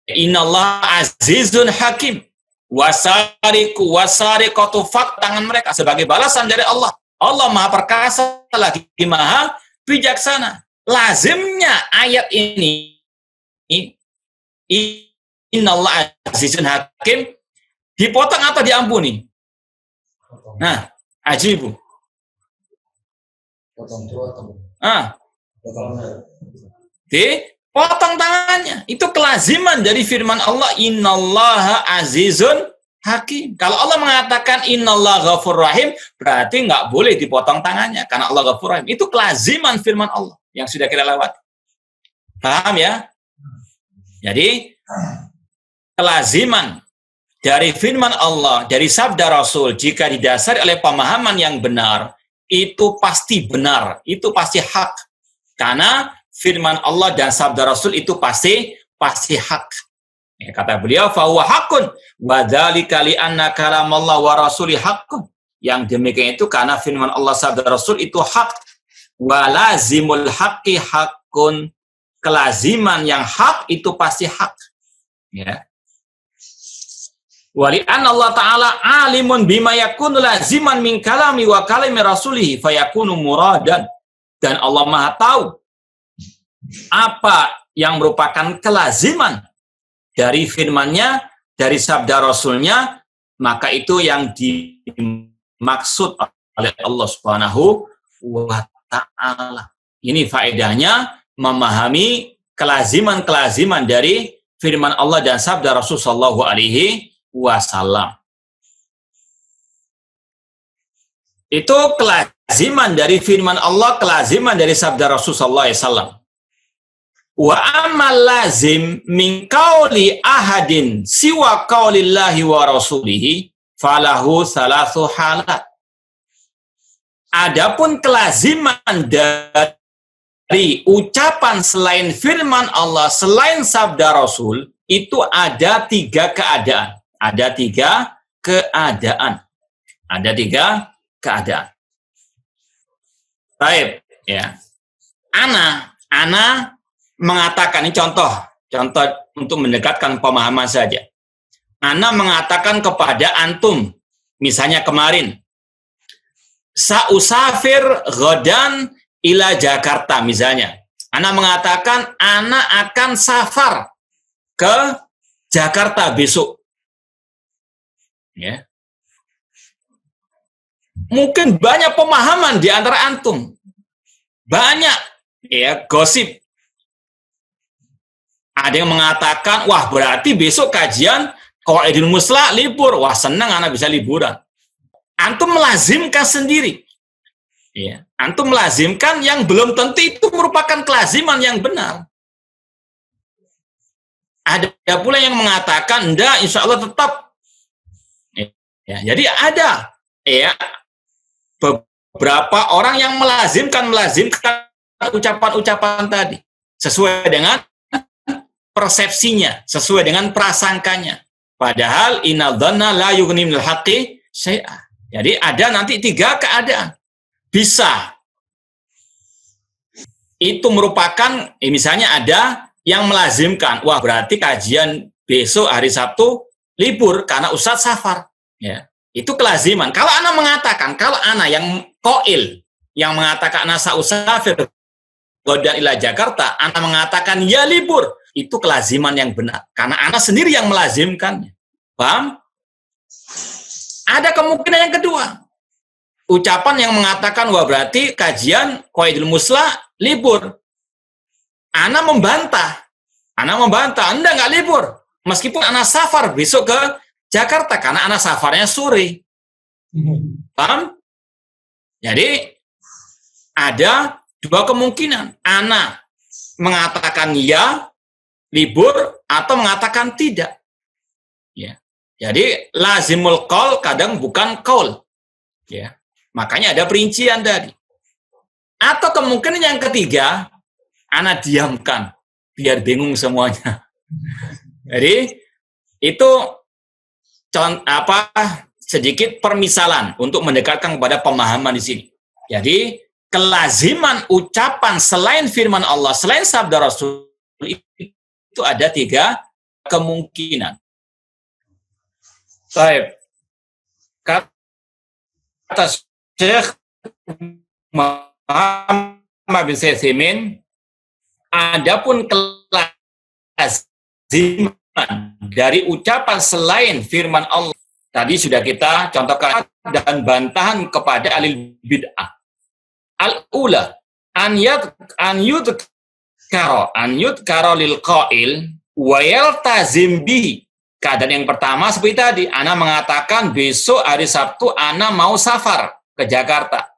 innallaha azizun hakim wasariqu wasariqatu faq, tangan mereka sebagai balasan dari Allah. Allah Maha Perkasa lagi Maha Bijaksana. Lazimnya ayat ini innallaha azizun hakim dipotong atau diampuni? Nah, ajibu. Dipotong tangannya. Itu kelaziman dari firman Allah, innallaha azizun hakim. Kalau Allah mengatakan innallaha ghafur rahim, berarti nggak boleh dipotong tangannya karena Allah ghafur rahim. Itu kelaziman firman Allah yang sudah kita lewati. Paham ya? Jadi kelaziman dari firman Allah, dari sabda Rasul, jika didasari oleh pemahaman yang benar, itu pasti benar, itu pasti hak. Karena firman Allah dan sabda Rasul itu pasti hak. Ya, kata beliau, fahuwa hakun, wa dzalika li anna kalamallah wa rasuli haqqun. Yang demikian itu karena firman Allah sabda Rasul itu hak. Wa lazimul haqqi haqqun. Kelaziman yang hak itu pasti hak. Ya. Wali'an Allah Ta'ala alimun bima yakunu laziman min kalami wa kalami rasulihi fayakunu muradan. Dan Allah Maha tahu apa yang merupakan kelaziman dari firman-Nya, dari sabda Rasulnya, maka itu yang dimaksud oleh Allah Subhanahu wa Ta'ala. Ini faedahnya memahami kelaziman-kelaziman dari firman Allah dan sabda Rasul sallallahu alaihi wasallam. Itu kelaziman dari firman Allah, kelaziman dari sabda Rasul sallallahu alaihi wasallam. Wa amal lazim min qauli ahadin siwa qaulillahi wa rasulihi falahu salasu halat. Adapun kelaziman dari ucapan selain firman Allah, selain sabda Rasul, itu ada 3 keadaan. Ada 3 keadaan. Ada 3 keadaan. Baik, ya. Ana mengatakan, ini contoh untuk mendekatkan pemahaman saja. Ana mengatakan kepada antum, misalnya kemarin, sausafir ghadan ila Jakarta misalnya. Ana mengatakan ana akan safar ke Jakarta besok. Ya. Mungkin banyak pemahaman di antara antum. Banyak ya gosip. Ada yang mengatakan, wah berarti besok kajian Qawaidul Muslah libur. Wah senang ana bisa liburan. Antum melazimkan sendiri. Ya. Antum melazimkan yang belum tentu itu merupakan kelaziman yang benar. Ada pula yang mengatakan, enggak, insya Allah tetap Ya, jadi ada ya beberapa orang yang melazimkan ucapan-ucapan tadi sesuai dengan persepsinya, sesuai dengan prasangkanya. Padahal inna dhanna la yughni minal haqqi syai'a. Jadi ada nanti 3 keadaan. Bisa itu merupakan misalnya ada yang melazimkan, wah berarti kajian besok hari Sabtu libur karena Ustadz safar. Ya, itu kelaziman. Kalau ana mengatakan, kalau ana yang qail yang mengatakan ana sausafir godan ila Jakarta, ana mengatakan ya libur, itu kelaziman yang benar karena ana sendiri yang melazimkannya. Paham? Ada kemungkinan yang kedua. Ucapan yang mengatakan wah berarti kajian Qaidul Musla libur. Ana membantah. Anda nggak libur. Meskipun ana safar besok ke Jakarta karena ana safarnya sore. Paham? Jadi ada 2 kemungkinan. Ana mengatakan ya libur atau mengatakan tidak. Ya. Jadi lazimul qaul kadang bukan qaul. Ya. Makanya ada perincian tadi. Atau kemungkinan yang ketiga, ana diamkan biar bingung semuanya. Jadi itu sedikit permisalan untuk mendekatkan kepada pemahaman di sini. Jadi kelaziman ucapan selain firman Allah, selain sabda Rasul itu ada 3 kemungkinan. Baik. Kata Syekh Muhammad bin Saimin, adapun kelaziman dari ucapan selain firman Allah tadi sudah kita contohkan dan bantahan kepada ahli bid'ah. Al-ula an yudkara lil qail wa yaltazim bihi. Keadaan yang pertama seperti tadi, ana mengatakan besok hari Sabtu ana mau safar ke Jakarta.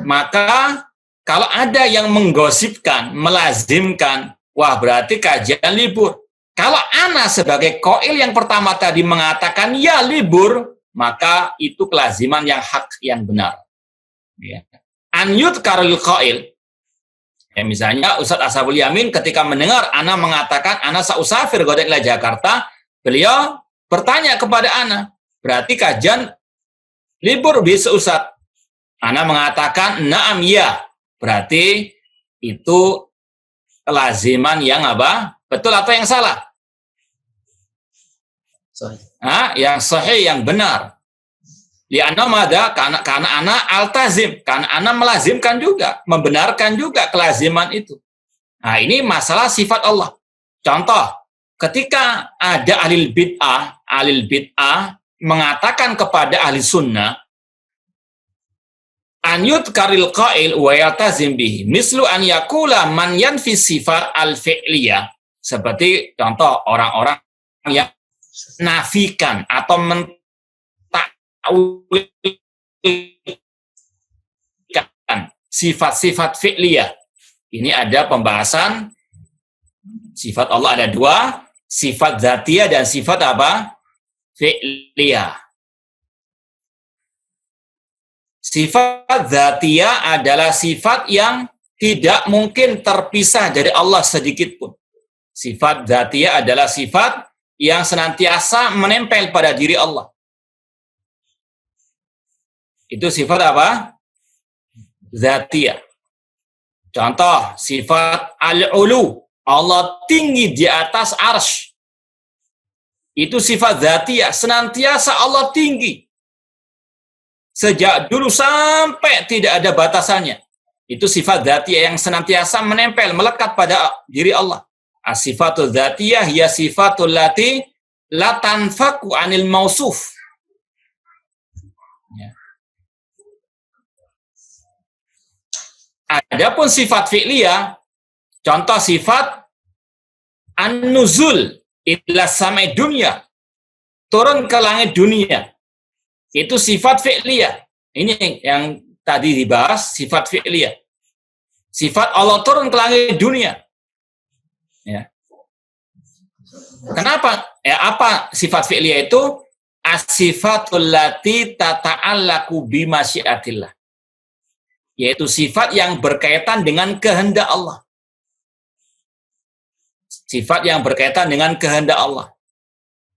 Maka kalau ada yang menggosipkan, melazimkan, wah berarti kajian libur. Kalau ana sebagai qail yang pertama tadi mengatakan ya libur, maka itu kelaziman yang hak, yang benar. Ya. An yudkara lil qail. Ya, misalnya Ustadz Ashabul Yamin ketika mendengar ana mengatakan ana sausafir godan ila Jakarta, beliau bertanya kepada ana, berarti kajian libur besok Ustadz. Ana mengatakan na'am ya, berarti itu kelaziman yang apa? Betul atau yang salah? Sahih. Yang sahih, yang benar. Li'anna madha, karena ana altazim, karena ana melazimkan juga, membenarkan juga kelaziman itu. Nah, ini masalah sifat Allah. Contoh, ketika ada ahli bid'ah mengatakan kepada ahli sunnah, an yudkaril qail wa yaltazim bihi, mislu an yakula man yanfi sifat al-fi'liyah, seperti contoh orang-orang yang nafikan atau mentakwilkan sifat-sifat fi'liyah. Ini ada pembahasan sifat Allah ada 2, sifat dzatiyah dan sifat apa? Fi'liyah. Sifat dzatiyah adalah sifat yang tidak mungkin terpisah dari Allah sedikit pun. Sifat dzatiyah adalah sifat yang senantiasa menempel pada diri Allah. Itu sifat apa? Dzatiyah. Contoh, sifat al-ulu. Allah tinggi di atas arsy. Itu sifat dzatiyah. Senantiasa Allah tinggi. Sejak dulu sampai tidak ada batasannya. Itu sifat dzatiyah yang senantiasa menempel, melekat pada diri Allah. As-sifatul dzatiyah hiya sifatul lati la tanfaku anil mausuf. Ya. Adapun sifat fi'liyah, contoh sifat an-nuzul ila samai dunya, turun ke langit dunia. Itu sifat fi'liyah. Ini yang tadi dibahas, sifat fi'liyah. Sifat Allah turun ke langit dunia. Ya. Kenapa? Apa sifat fi'liyah itu? as-sifatul lati tata'allaqu bimasyiatillah. Yaitu sifat yang berkaitan dengan kehendak Allah. Sifat yang berkaitan dengan kehendak Allah.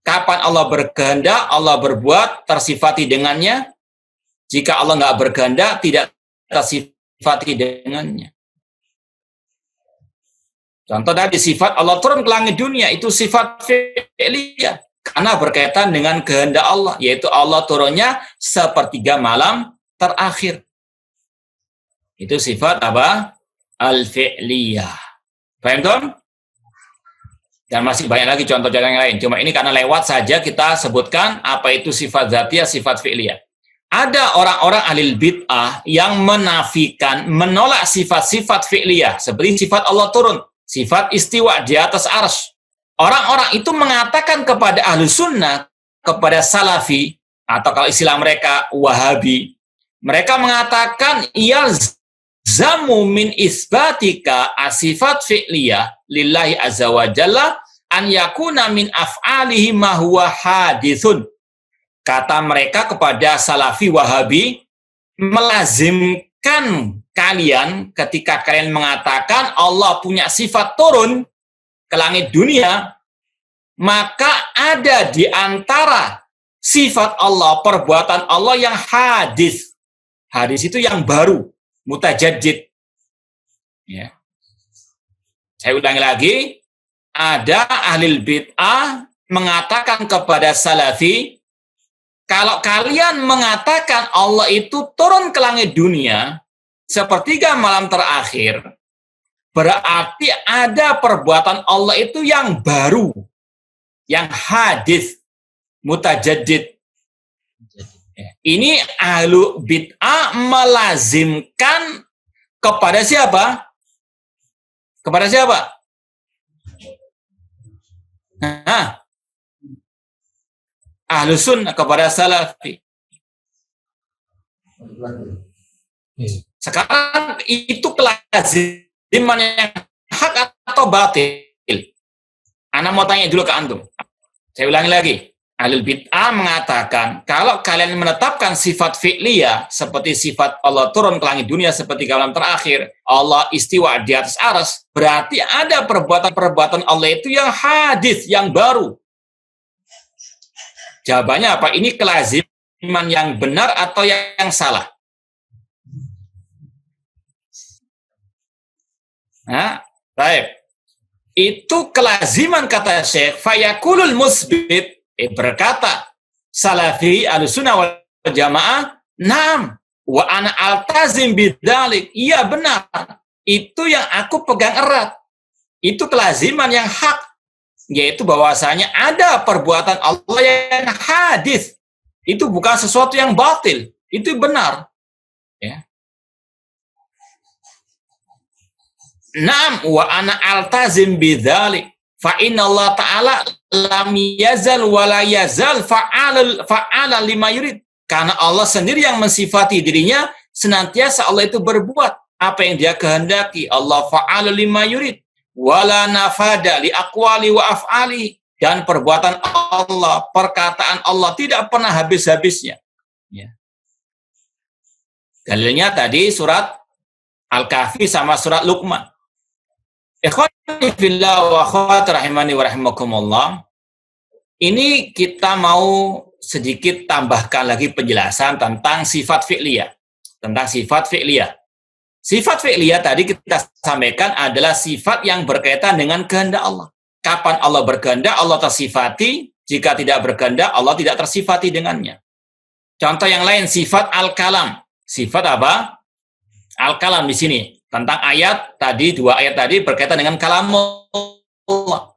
Kapan Allah berkehendak, Allah berbuat, tersifati dengannya. Jika Allah nggak berkehendak, tidak tersifati dengannya. Contoh tadi, sifat Allah turun ke langit dunia, itu sifat fi'liyah. Karena berkaitan dengan kehendak Allah, yaitu Allah turunnya sepertiga malam terakhir. Itu sifat apa? Al-fi'liyah. Paham, Tom? Dan masih banyak lagi contoh-contoh yang lain. Cuma ini karena lewat saja kita sebutkan apa itu sifat dzatiyah, sifat fi'liyah. Ada orang-orang ahli bid'ah yang menafikan, menolak sifat-sifat fi'liyah. Seperti sifat Allah turun, sifat istiwa di atas arsy. Orang-orang itu mengatakan kepada ahlu sunnah, kepada salafi, atau kalau istilah mereka wahabi, mereka mengatakan, yalzamu min isbatika asifat fi'liyah lillahi azza wa jalla an yakuna min af'alihi ma huwa hadithun. Kata mereka kepada salafi wahabi, melazimkan kalian ketika kalian mengatakan Allah punya sifat turun ke langit dunia, maka ada di antara sifat Allah, perbuatan Allah yang hadis. Hadis itu yang baru, mutajaddid. Ya. Saya ulangi lagi, ada ahli bid'ah mengatakan kepada salafi, kalau kalian mengatakan Allah itu turun ke langit dunia sepertiga malam terakhir, berarti ada perbuatan Allah itu yang baru, yang hadis, mutajaddid. Ini ahlu bid'ah melazimkan kepada siapa? Kepada siapa? Nah, ahlu sunnah kepada salafi. Sekarang itu kelaziman yang hak atau batil? Ana mau tanya dulu ke antum. Saya ulangi lagi. Ahlul bid'ah mengatakan, kalau kalian menetapkan sifat fi'liyah, seperti sifat Allah turun ke langit dunia seperti malam terakhir, Allah istiwa di atas arsy, berarti ada perbuatan-perbuatan Allah itu yang hadis, yang baru. Jawabannya apa? Ini kelaziman yang benar atau yang salah? Nah, baik. Itu kelaziman kata Syekh, fayakulul musbit, berkata salafi ahlussunnah wal jamaah, naam wa ana altazim bidzalik, iya benar, itu yang aku pegang erat, itu kelaziman yang hak, yaitu bahwasanya ada perbuatan Allah yang hadis, itu bukan sesuatu yang batil, itu benar, ya. Naam wa ana altazim bidzalik fa inna Allah ta'ala lam yazal wa la yazal fa'ala lima yurid. Karena Allah sendiri yang mensifati dirinya, senantiasa Allah itu berbuat apa yang dia kehendaki. Allah fa'ala lima yurid wala nafada li aqwali wa af'ali. Dan perbuatan Allah, perkataan Allah tidak pernah habis-habisnya, ya. Dalilnya tadi surat Al-Kahfi sama surat Luqman. Ikhwani fillah wa akhwat rahimani wa rahimakumullah. Ini kita mau sedikit tambahkan lagi penjelasan tentang sifat fi'liyah. Tentang sifat fi'liyah. Sifat fi'liyah tadi kita sampaikan adalah sifat yang berkaitan dengan kehendak Allah. Kapan Allah berkehendak, Allah tersifati. Jika tidak berkehendak, Allah tidak tersifati dengannya. Contoh yang lain, sifat al-kalam. Sifat apa? Al-kalam di sini. Tentang ayat tadi, dua ayat tadi berkaitan dengan kalam Allah.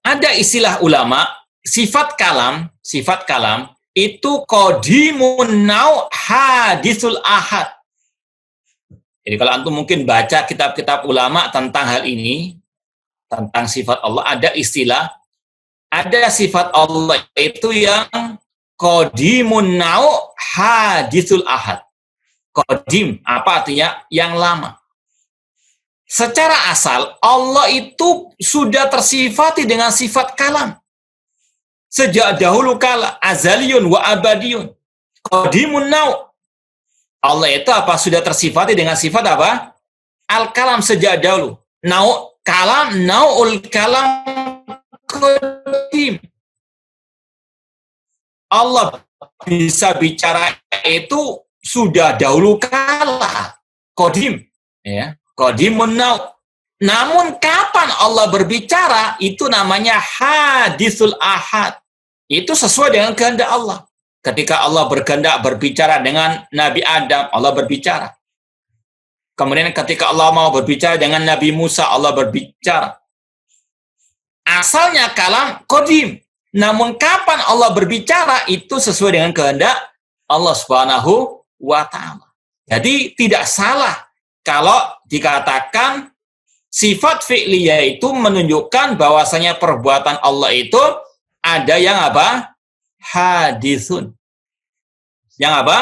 Ada istilah ulama, sifat kalam itu qadimun nau hadisul ahad. Jadi kalau antum mungkin baca kitab-kitab ulama tentang hal ini, tentang sifat Allah, ada istilah, ada sifat Allah itu yang qadimun nau hadisul ahad. Qadim, apa artinya? Yang lama. Secara asal, Allah itu sudah tersifati dengan sifat kalam. sejak dahulu kala, azaliyun wa abadiyun, qadimun nau. Allah itu apa? Sudah tersifati dengan sifat apa? Al-kalam, sejak dahulu. Nau kalam, nau'ul kalam qadim. Allah bisa bicara itu sudah dahulu kala, qadim, ya, qadimun nau. Namun kapan Allah berbicara itu namanya hadisul ahad. Itu sesuai dengan kehendak Allah. Ketika Allah berkehendak berbicara dengan Nabi Adam, Allah berbicara. Kemudian ketika Allah mau berbicara dengan Nabi Musa, Allah berbicara. Asalnya kalam qadim. Namun kapan Allah berbicara itu sesuai dengan kehendak Allah Subhanahu wa ta'ala. Jadi tidak salah kalau dikatakan sifat fi'liyah itu menunjukkan bahwasanya perbuatan Allah itu ada yang apa? Hadisun. Yang apa?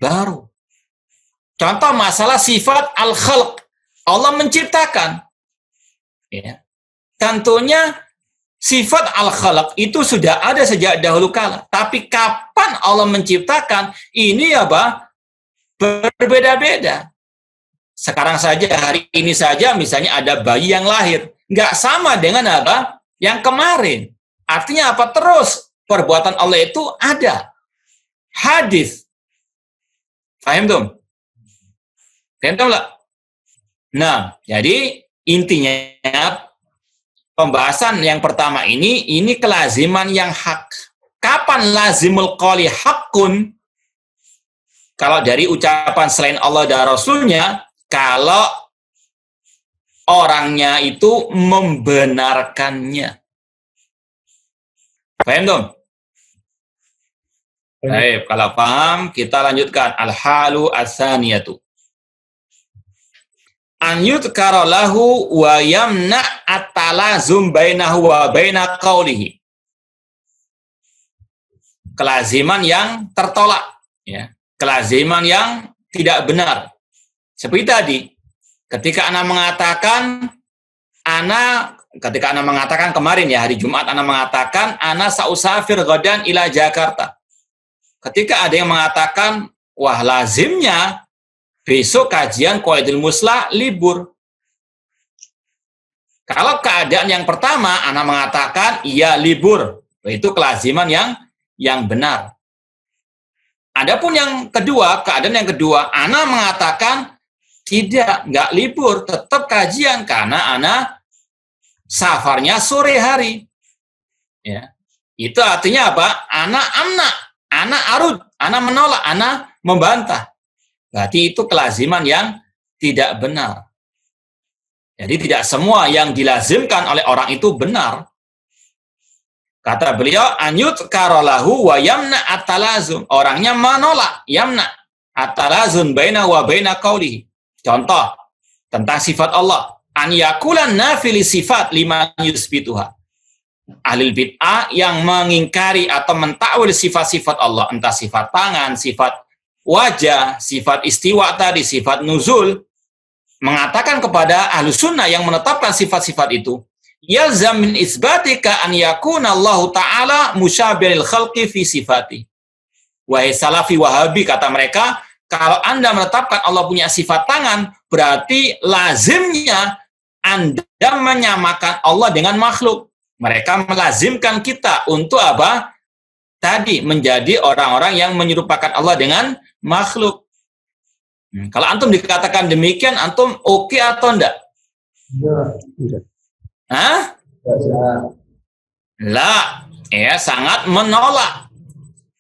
Baru. Contoh masalah sifat al-khalq. Allah menciptakan. Ya. Tentunya sifat al-khalq itu sudah ada sejak dahulu kala. Tapi kapan Allah menciptakan, ini apa? Berbeda-beda. Sekarang saja, hari ini saja misalnya ada bayi yang lahir. Nggak sama dengan apa? Yang kemarin. Artinya apa? Terus perbuatan Allah itu ada. Hadis. Paham tuh? Paham tuh lah? Nah, jadi intinya pembahasan yang pertama ini kelaziman yang hak. Kapan lazimul qawli haqqun? Kalau dari ucapan selain Allah dan Rasulnya, kalau orangnya itu membenarkannya. Paham dong? Baik, kalau paham, kita lanjutkan. Al-halu as-saniyatu. An yudhkara lahu wa yamna at-talazum bainahu wa baina qawlihi. Kelaziman yang tertolak, ya. Kelaziman yang tidak benar. Seperti tadi, ketika Ana mengatakan kemarin ya, hari Jumat Ana mengatakan Ana sausafir ghadan ila Jakarta. Ketika ada yang mengatakan, wah lazimnya besok kajian Qawaidul Muslah libur. Kalau keadaan yang pertama, Ana mengatakan iya libur, itu kelaziman yang benar. Adapun yang kedua, keadaan yang kedua, Ana mengatakan tidak, nggak libur, tetap kajian karena Ana safarnya sore hari. Ya. Itu artinya apa? Ana arud, Ana menolak, Ana membantah. Berarti itu kelaziman yang tidak benar. Jadi tidak semua yang dilazimkan oleh orang itu benar. Kata beliau, anyut karolahu wa yamna at-talazum. Orangnya menolak, yamna at-talazum baina wa baina qawlihi. Contoh tentang sifat Allah. An yakulan nafili sifat lima yusbituha. Ahlul bid'ah yang mengingkari atau mentakwil sifat-sifat Allah, entah sifat tangan, sifat wajah, sifat istiwa tadi, sifat nuzul, mengatakan kepada ahlu sunnah yang menetapkan sifat-sifat itu, yalzam min isbatika an yakuna Allah Ta'ala musyabihil khalqi fi sifati. Wahai salafi wahabi, kata mereka, kalau Anda menetapkan Allah punya sifat tangan, berarti lazimnya Anda menyamakan Allah dengan makhluk. Mereka melazimkan kita untuk apa? Tadi menjadi orang-orang yang menyerupakan Allah dengan makhluk. Kalau antum dikatakan demikian, antum oke atau enggak? Tidak. Hah? La, ya sangat menolak.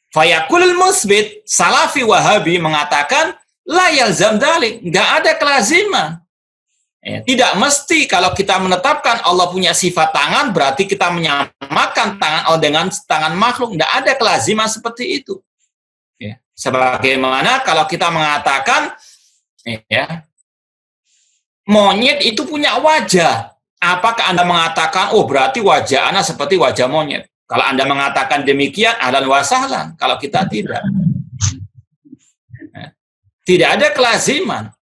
Fayakulul musbit, salafi wahabi mengatakan la yalzam dzalik, enggak ada kelaziman. Ya, tidak mesti kalau kita menetapkan Allah punya sifat tangan berarti kita menyamakan tangan Allah dengan tangan makhluk. Tidak ada kelaziman seperti itu. Ya. Sebagaimana kalau kita mengatakan ya, monyet itu punya wajah. Apakah Anda mengatakan, oh berarti wajah Anda seperti wajah monyet? Kalau Anda mengatakan demikian, ahlan wa sahlan. Kalau kita tidak. Ya. Tidak ada kelaziman.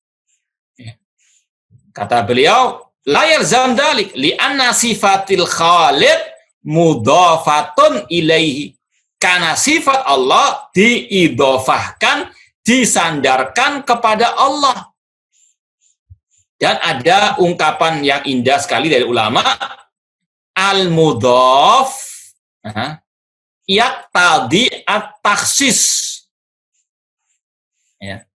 Kata beliau, la yalzam dalik li'anna sifatil khaliq mudhafatun ilaihi. Karena sifat Allah diidhofahkan, disandarkan kepada Allah. Dan ada ungkapan yang indah sekali dari ulama, al-mudhaf yaqtadi at-takhsis. Ya.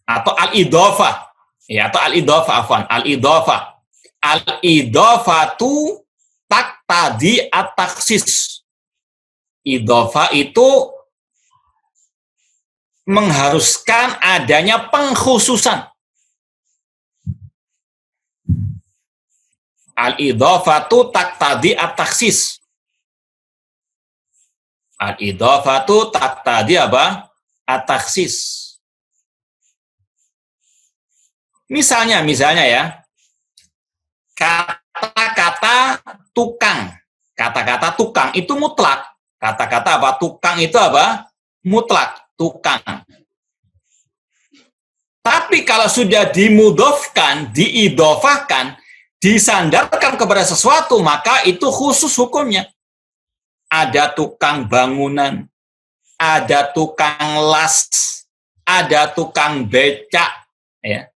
Atau al-idhofah. Ya, atau al-idhofah, afwan, al-idhofah. Al-idhofatu taqtadi at-takhsis. Idhofah itu mengharuskan adanya pengkhususan. Al-idhofatu taqtadi at-takhsis. Al-idhofatu taqtadi apa? At-takhsis. Misalnya ya, kata-kata tukang. Kata-kata tukang itu mutlak. Kata-kata apa? Tukang itu apa? Mutlak. Tukang. Tapi kalau sudah dimudhofkan, diidhofahkan, disandarkan kepada sesuatu, maka itu khusus hukumnya. Ada tukang bangunan, ada tukang las, ada tukang becak. Ya.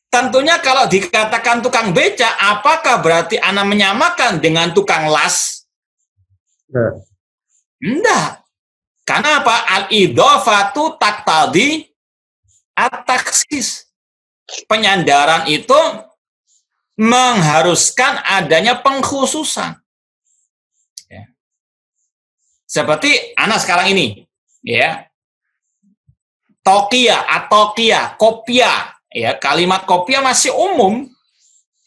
Tentunya kalau dikatakan tukang becak, apakah berarti Anda menyamakan dengan tukang las? Enggak. Karena apa? Al-idhofatu taqtadi at-takhsis. Penyandaran itu mengharuskan adanya pengkhususan. Ya. Seperti Anda sekarang ini, ya. Tokia, atokia, kopia. Ya, kalimat kopiah masih umum,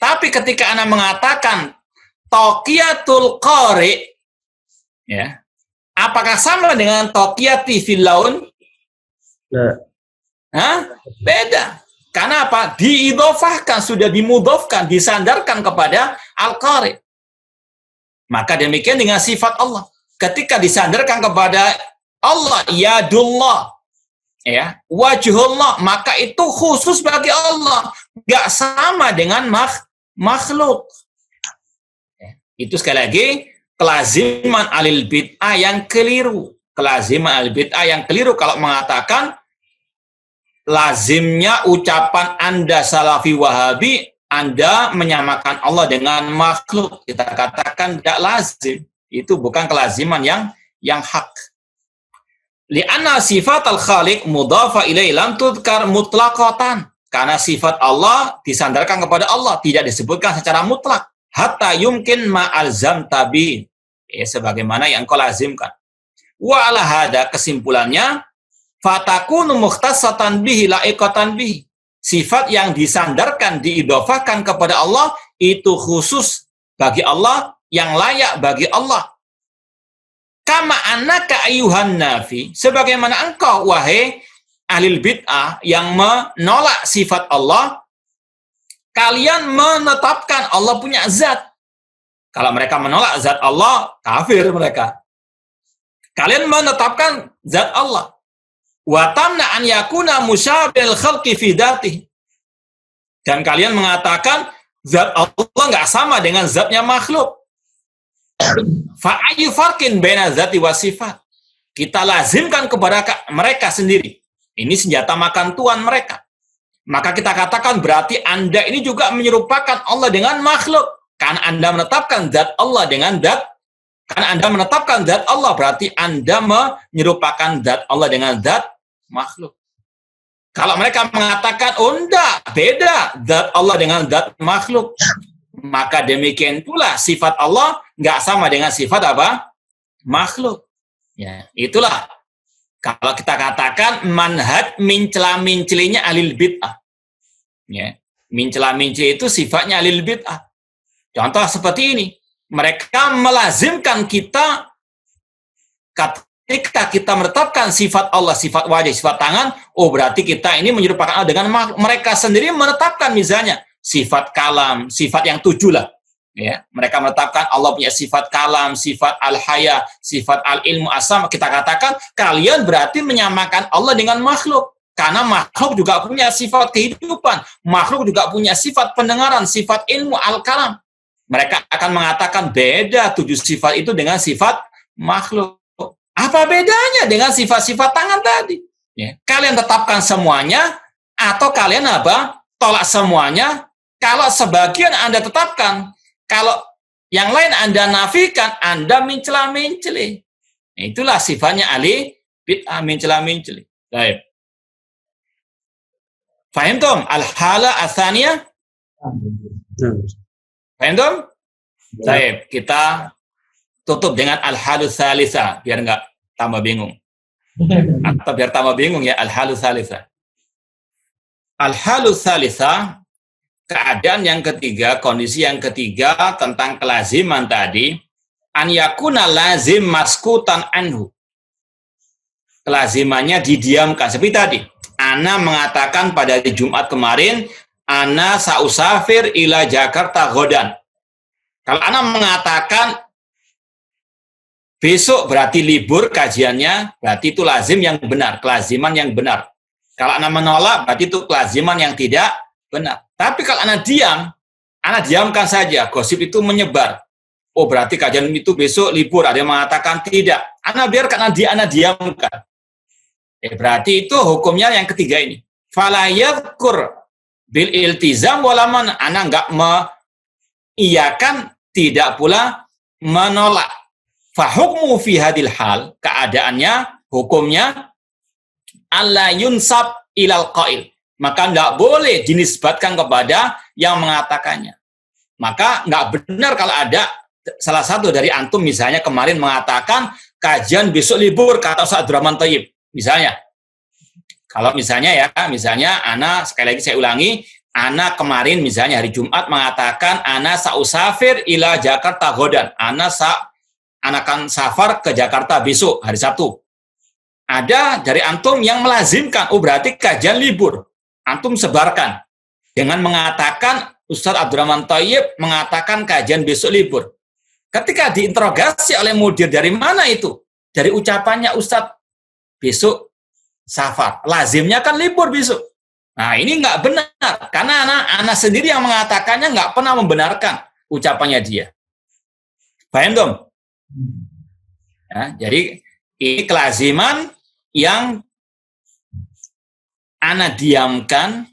tapi ketika Anda mengatakan toqiyatul qari, ya, apakah sama dengan toqiyati fil laun? Beda. Karena apa? Diidhofahkan, sudah dimudhofkan, disandarkan kepada al-qari. Maka demikian dengan sifat Allah. Ketika disandarkan kepada Allah, yadullah, ya, wajhullah, maka itu khusus bagi Allah, nggak sama dengan makhluk. Ya, itu sekali lagi kelaziman alil bid'ah yang keliru. Kelaziman alil bid'ah yang keliru kalau mengatakan lazimnya ucapan Anda Salafi Wahabi, Anda menyamakan Allah dengan makhluk. Kita katakan tidak lazim. Itu bukan kelaziman yang hak. Li'anna sifat al-khaliq mudhafa ilaihi lam tudkar mutlaqatan. Karena sifat Allah disandarkan kepada Allah, tidak disebutkan secara mutlak. Hatta yumkin ma'alzam tabi. Sebagaimana yang kau lazimkan. Wa ala hada, kesimpulannya, fatakunu mukhtasatan bihi la'iqatan bihi. Sifat yang disandarkan, diidhofahkan kepada Allah, itu khusus bagi Allah, yang layak bagi Allah. Kama annaka ayyuhan nafi, sebagaimana engkau wahai ahlul bid'ah yang menolak sifat Allah, kalian menetapkan Allah punya zat. Kalau mereka menolak zat Allah, kafir mereka. Kalian menetapkan zat Allah. Wa tamna an yakuna musyabil khalqi fi dzatihi. Dan kalian mengatakan zat Allah enggak sama dengan zatnya makhluk. Fa'ayu farkin baina zati wa sifat. Kita lazimkan kepada mereka sendiri. Ini senjata makan tuan mereka. Maka kita katakan berarti Anda ini juga menyerupakan Allah dengan makhluk. Karena Anda menetapkan zat Allah dengan zat. Karena Anda menetapkan zat Allah, berarti Anda menyerupakan zat Allah dengan zat makhluk. Kalau mereka mengatakan, oh enggak, beda zat Allah dengan zat makhluk. Maka demikian pula sifat Allah nggak sama dengan sifat apa? Makhluk. Ya, itulah kalau kita katakan manhaj mincela-mincelinya ahlul bid'ah. Ya, mincela-minceli itu sifatnya ahlul bid'ah. Contoh seperti ini, mereka melazimkan kita ketika kita menetapkan sifat Allah, sifat wajah, sifat tangan, oh berarti kita ini menyerupakan Allah dengan mereka sendiri menetapkan misalnya sifat kalam, sifat yang 7 lah. Ya, mereka menetapkan Allah punya sifat kalam, sifat al-haya, sifat al-ilmu asam. Kita katakan kalian berarti menyamakan Allah dengan makhluk. Karena makhluk juga punya sifat kehidupan. Makhluk juga punya sifat pendengaran, sifat ilmu al-kalam. Mereka akan mengatakan beda 7 sifat itu dengan sifat makhluk. Apa bedanya dengan sifat-sifat tangan tadi? Ya. Kalian tetapkan semuanya atau kalian apa? Tolak semuanya. Kalau sebagian Anda tetapkan, kalau yang lain Anda nafikan, Anda mencela-menceli. Nah, itulah sifatnya ahli bid'ah, mencela-menceli. Baik. Fahimtum? Al-hala ats-tsaniyah? Fahimtum? Baik, kita tutup dengan al-halus tsalitsah biar enggak tambah bingung. Atau biar tambah bingung ya, al-halus tsalitsah. Al-halus tsalitsah, keadaan yang ketiga, kondisi yang ketiga tentang kelaziman tadi, an yakuna lazim maskutan anhu. Kelazimannya didiamkan. Seperti tadi, ana mengatakan pada hari Jumat kemarin, ana sausafir ila Jakarta godan. Kalau ana mengatakan besok berarti libur kajiannya, berarti itu lazim yang benar, kelaziman yang benar. Kalau ana menolak, berarti itu kelaziman yang tidak benar. Tapi kalau ana diamkan saja, gosip itu menyebar. Oh, berarti kajian itu besok libur, ada yang mengatakan tidak. Ana biarkan ana diamkan. Berarti itu hukumnya yang ketiga ini. Fala yadhkur bil iltizam walaman, ana enggak mengiyakan, tidak pula menolak. Fahukmu fi hadil hal, keadaannya, hukumnya alla yunsab ilal qail. Maka enggak boleh dinisbatkan kepada yang mengatakannya. Maka enggak benar kalau ada salah satu dari antum misalnya kemarin mengatakan kajian besok libur kata Ustaz Abdurrahman Thayyib. Misalnya, kalau misalnya ana sekali lagi saya ulangi, ana kemarin misalnya hari Jumat mengatakan ana sausafir ila Jakarta godan. Ana akan safar ke Jakarta besok hari Sabtu. Ada dari antum yang melazimkan, oh berarti kajian libur. Antum sebarkan dengan mengatakan Ustaz Abdurrahman Thayyib mengatakan kajian besok libur. Ketika diinterogasi oleh mudir, dari mana itu? Dari ucapannya Ustaz besok safar. Lazimnya kan libur besok. Nah, ini nggak benar. Karena anak sendiri yang mengatakannya nggak pernah membenarkan ucapannya dia. Paham dong? Ya, jadi ini kelaziman yang ana diamkan,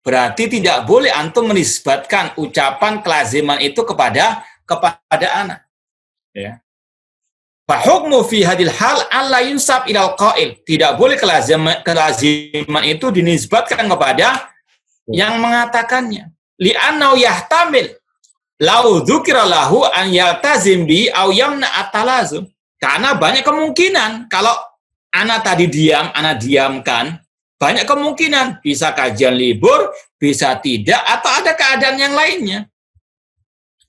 berarti tidak boleh antum menisbatkan ucapan kelaziman itu kepada anak. Ya. Fahukmu fi hadil hal alla yunsab ilal qail. Tidak boleh kelaziman itu dinisbatkan kepada yang mengatakannya. Li'annau yahtamil lau dzukira lahu an yaltazim bi au yamna at-talazum. Karena banyak kemungkinan kalau ana tadi ana diamkan, banyak kemungkinan bisa kajian libur, bisa tidak, atau ada keadaan yang lainnya.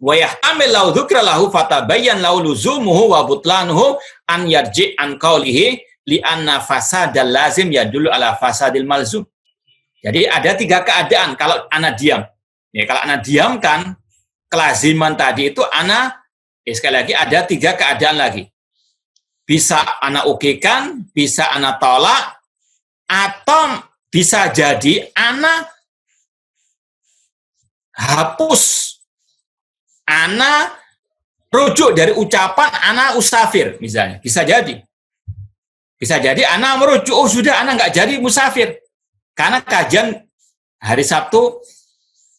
Wa yahtamil lau dzukira lahu fatabayyan lau luzumuhu wa butlanuhu an yarji an qawlihi li anna fasadal lazim yadullu ala fasadil malzum. Jadi ada 3 keadaan kalau ana diam. Ya, kalau ana diamkan kelaziman tadi itu sekali lagi ada 3 keadaan lagi. Bisa ana okekan, bisa ana tolak, atau bisa jadi ana hapus, ana rujuk dari ucapan ana usafir misalnya. Bisa jadi ana merujuk, oh sudah ana nggak jadi musafir karena kajian hari Sabtu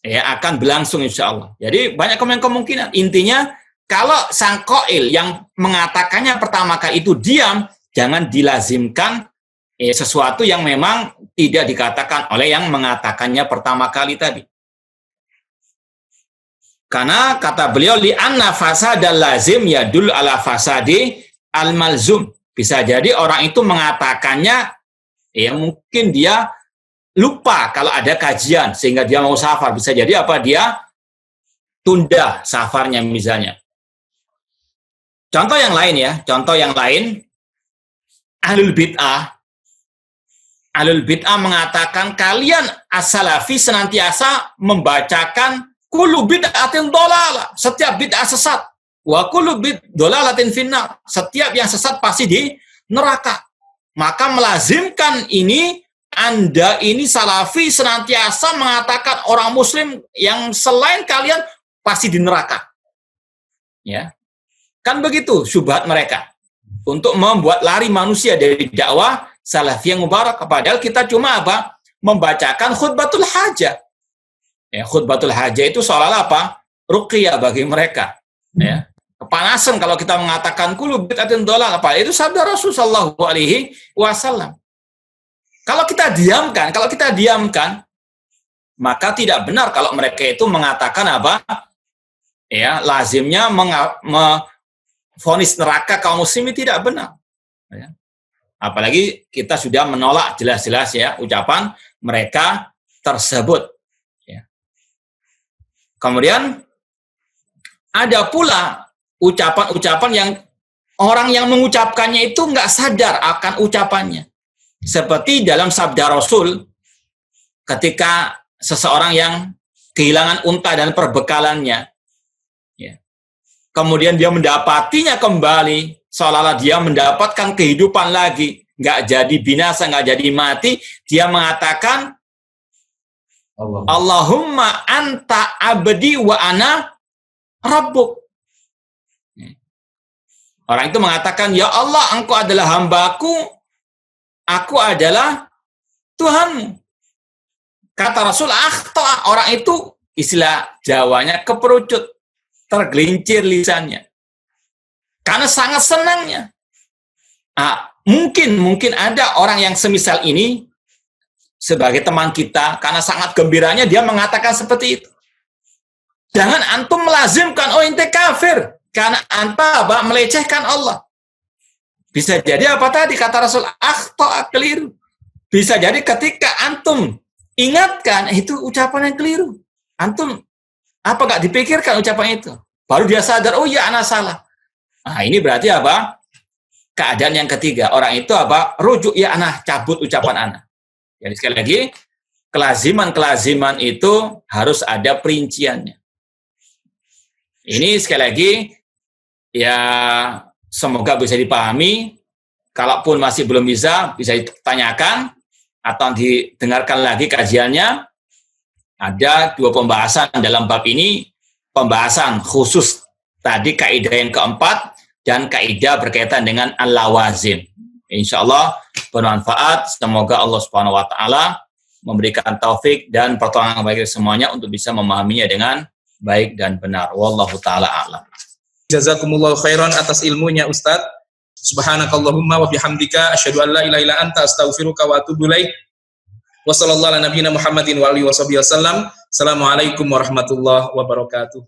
akan berlangsung insya Allah. Jadi banyak kemungkinan. Intinya kalau sang qail yang mengatakannya pertama kali itu diam, jangan dilazimkan sesuatu yang memang tidak dikatakan oleh yang mengatakannya pertama kali tadi. Karena kata beliau li anna fasadal lazim yadul ala fasadi al malzum. Bisa jadi orang itu mengatakannya mungkin dia lupa kalau ada kajian sehingga dia mau safar. Bisa jadi dia tunda safarnya misalnya. Contoh yang lain, ahlul bid'ah mengatakan kalian as-salafi senantiasa membacakan kullu bid'atin dhalalah, setiap bid'ah sesat, wa kullu bid'alatin finnar, setiap yang sesat pasti di neraka. Maka melazimkan ini, Anda ini salafi senantiasa mengatakan orang muslim yang selain kalian pasti di neraka. Ya. Kan begitu syubhat mereka. Untuk membuat lari manusia dari dakwah salafiyah mubarak. Padahal kita cuma apa? Membacakan khutbatul hajah. Ya, khutbatul hajah itu seolah-olah apa? Ruqyah bagi mereka. Ya. Kepanasan kalau kita mengatakan kullu bid'atin dhalalah, apa itu sabda Rasul sallallahu alaihi wasallam. Kalau kita diamkan, maka tidak benar kalau mereka itu mengatakan apa? Ya, lazimnya vonis neraka kaum muslimin, tidak benar. Ya. Apalagi kita sudah menolak jelas-jelas ya ucapan mereka tersebut. Ya. Kemudian ada pula ucapan-ucapan yang orang yang mengucapkannya itu nggak sadar akan ucapannya. Seperti dalam sabda Rasul ketika seseorang yang kehilangan unta dan perbekalannya, ya. Kemudian dia mendapatinya kembali, seolah-olah dia mendapatkan kehidupan lagi, nggak jadi binasa, nggak jadi mati, dia mengatakan, Allahumma anta abdi wa ana rabbuk. Orang itu mengatakan, ya Allah, engkau adalah hambaku, aku adalah Tuhanmu. Kata Rasul, orang itu istilah Jawanya keperucut, tergelincir lisannya. Karena sangat senangnya. Mungkin ada orang yang semisal ini, sebagai teman kita, karena sangat gembiranya dia mengatakan seperti itu. Jangan antum melazimkan, ente kafir. Karena anta melecehkan Allah. Bisa jadi apa tadi kata Rasul, keliru. Bisa jadi ketika antum ingatkan, itu ucapan yang keliru. Antum apa gak dipikirkan ucapan itu? Baru dia sadar, oh iya anak salah. Nah ini berarti apa? Keadaan yang ketiga. Orang itu apa? Rujuk, ya anak cabut ucapan anak. Jadi sekali lagi, kelaziman itu harus ada perinciannya. Ini sekali lagi, ya semoga bisa dipahami. Kalaupun masih belum bisa ditanyakan atau didengarkan lagi kajiannya. Ada 2 pembahasan dalam bab ini. Pembahasan khusus tadi kaidah yang keempat dan kaidah berkaitan dengan al-lawazim. Insyaallah bermanfaat. Semoga Allah Subhanahu wa taala memberikan taufik dan pertolongan bagi semuanya untuk bisa memahaminya dengan baik dan benar. Wallahu taala a'lam. Jazakumullahu khairan atas ilmunya Ustaz. Subhanakallahumma wa bihamdika asyhadu an la ilaha illa anta astaghfiruka wa atubu ilaik. Wa sallallahu ala nabiyyina Muhammadin wa alihi wasallam. Assalamualaikum warahmatullahi wabarakatuh.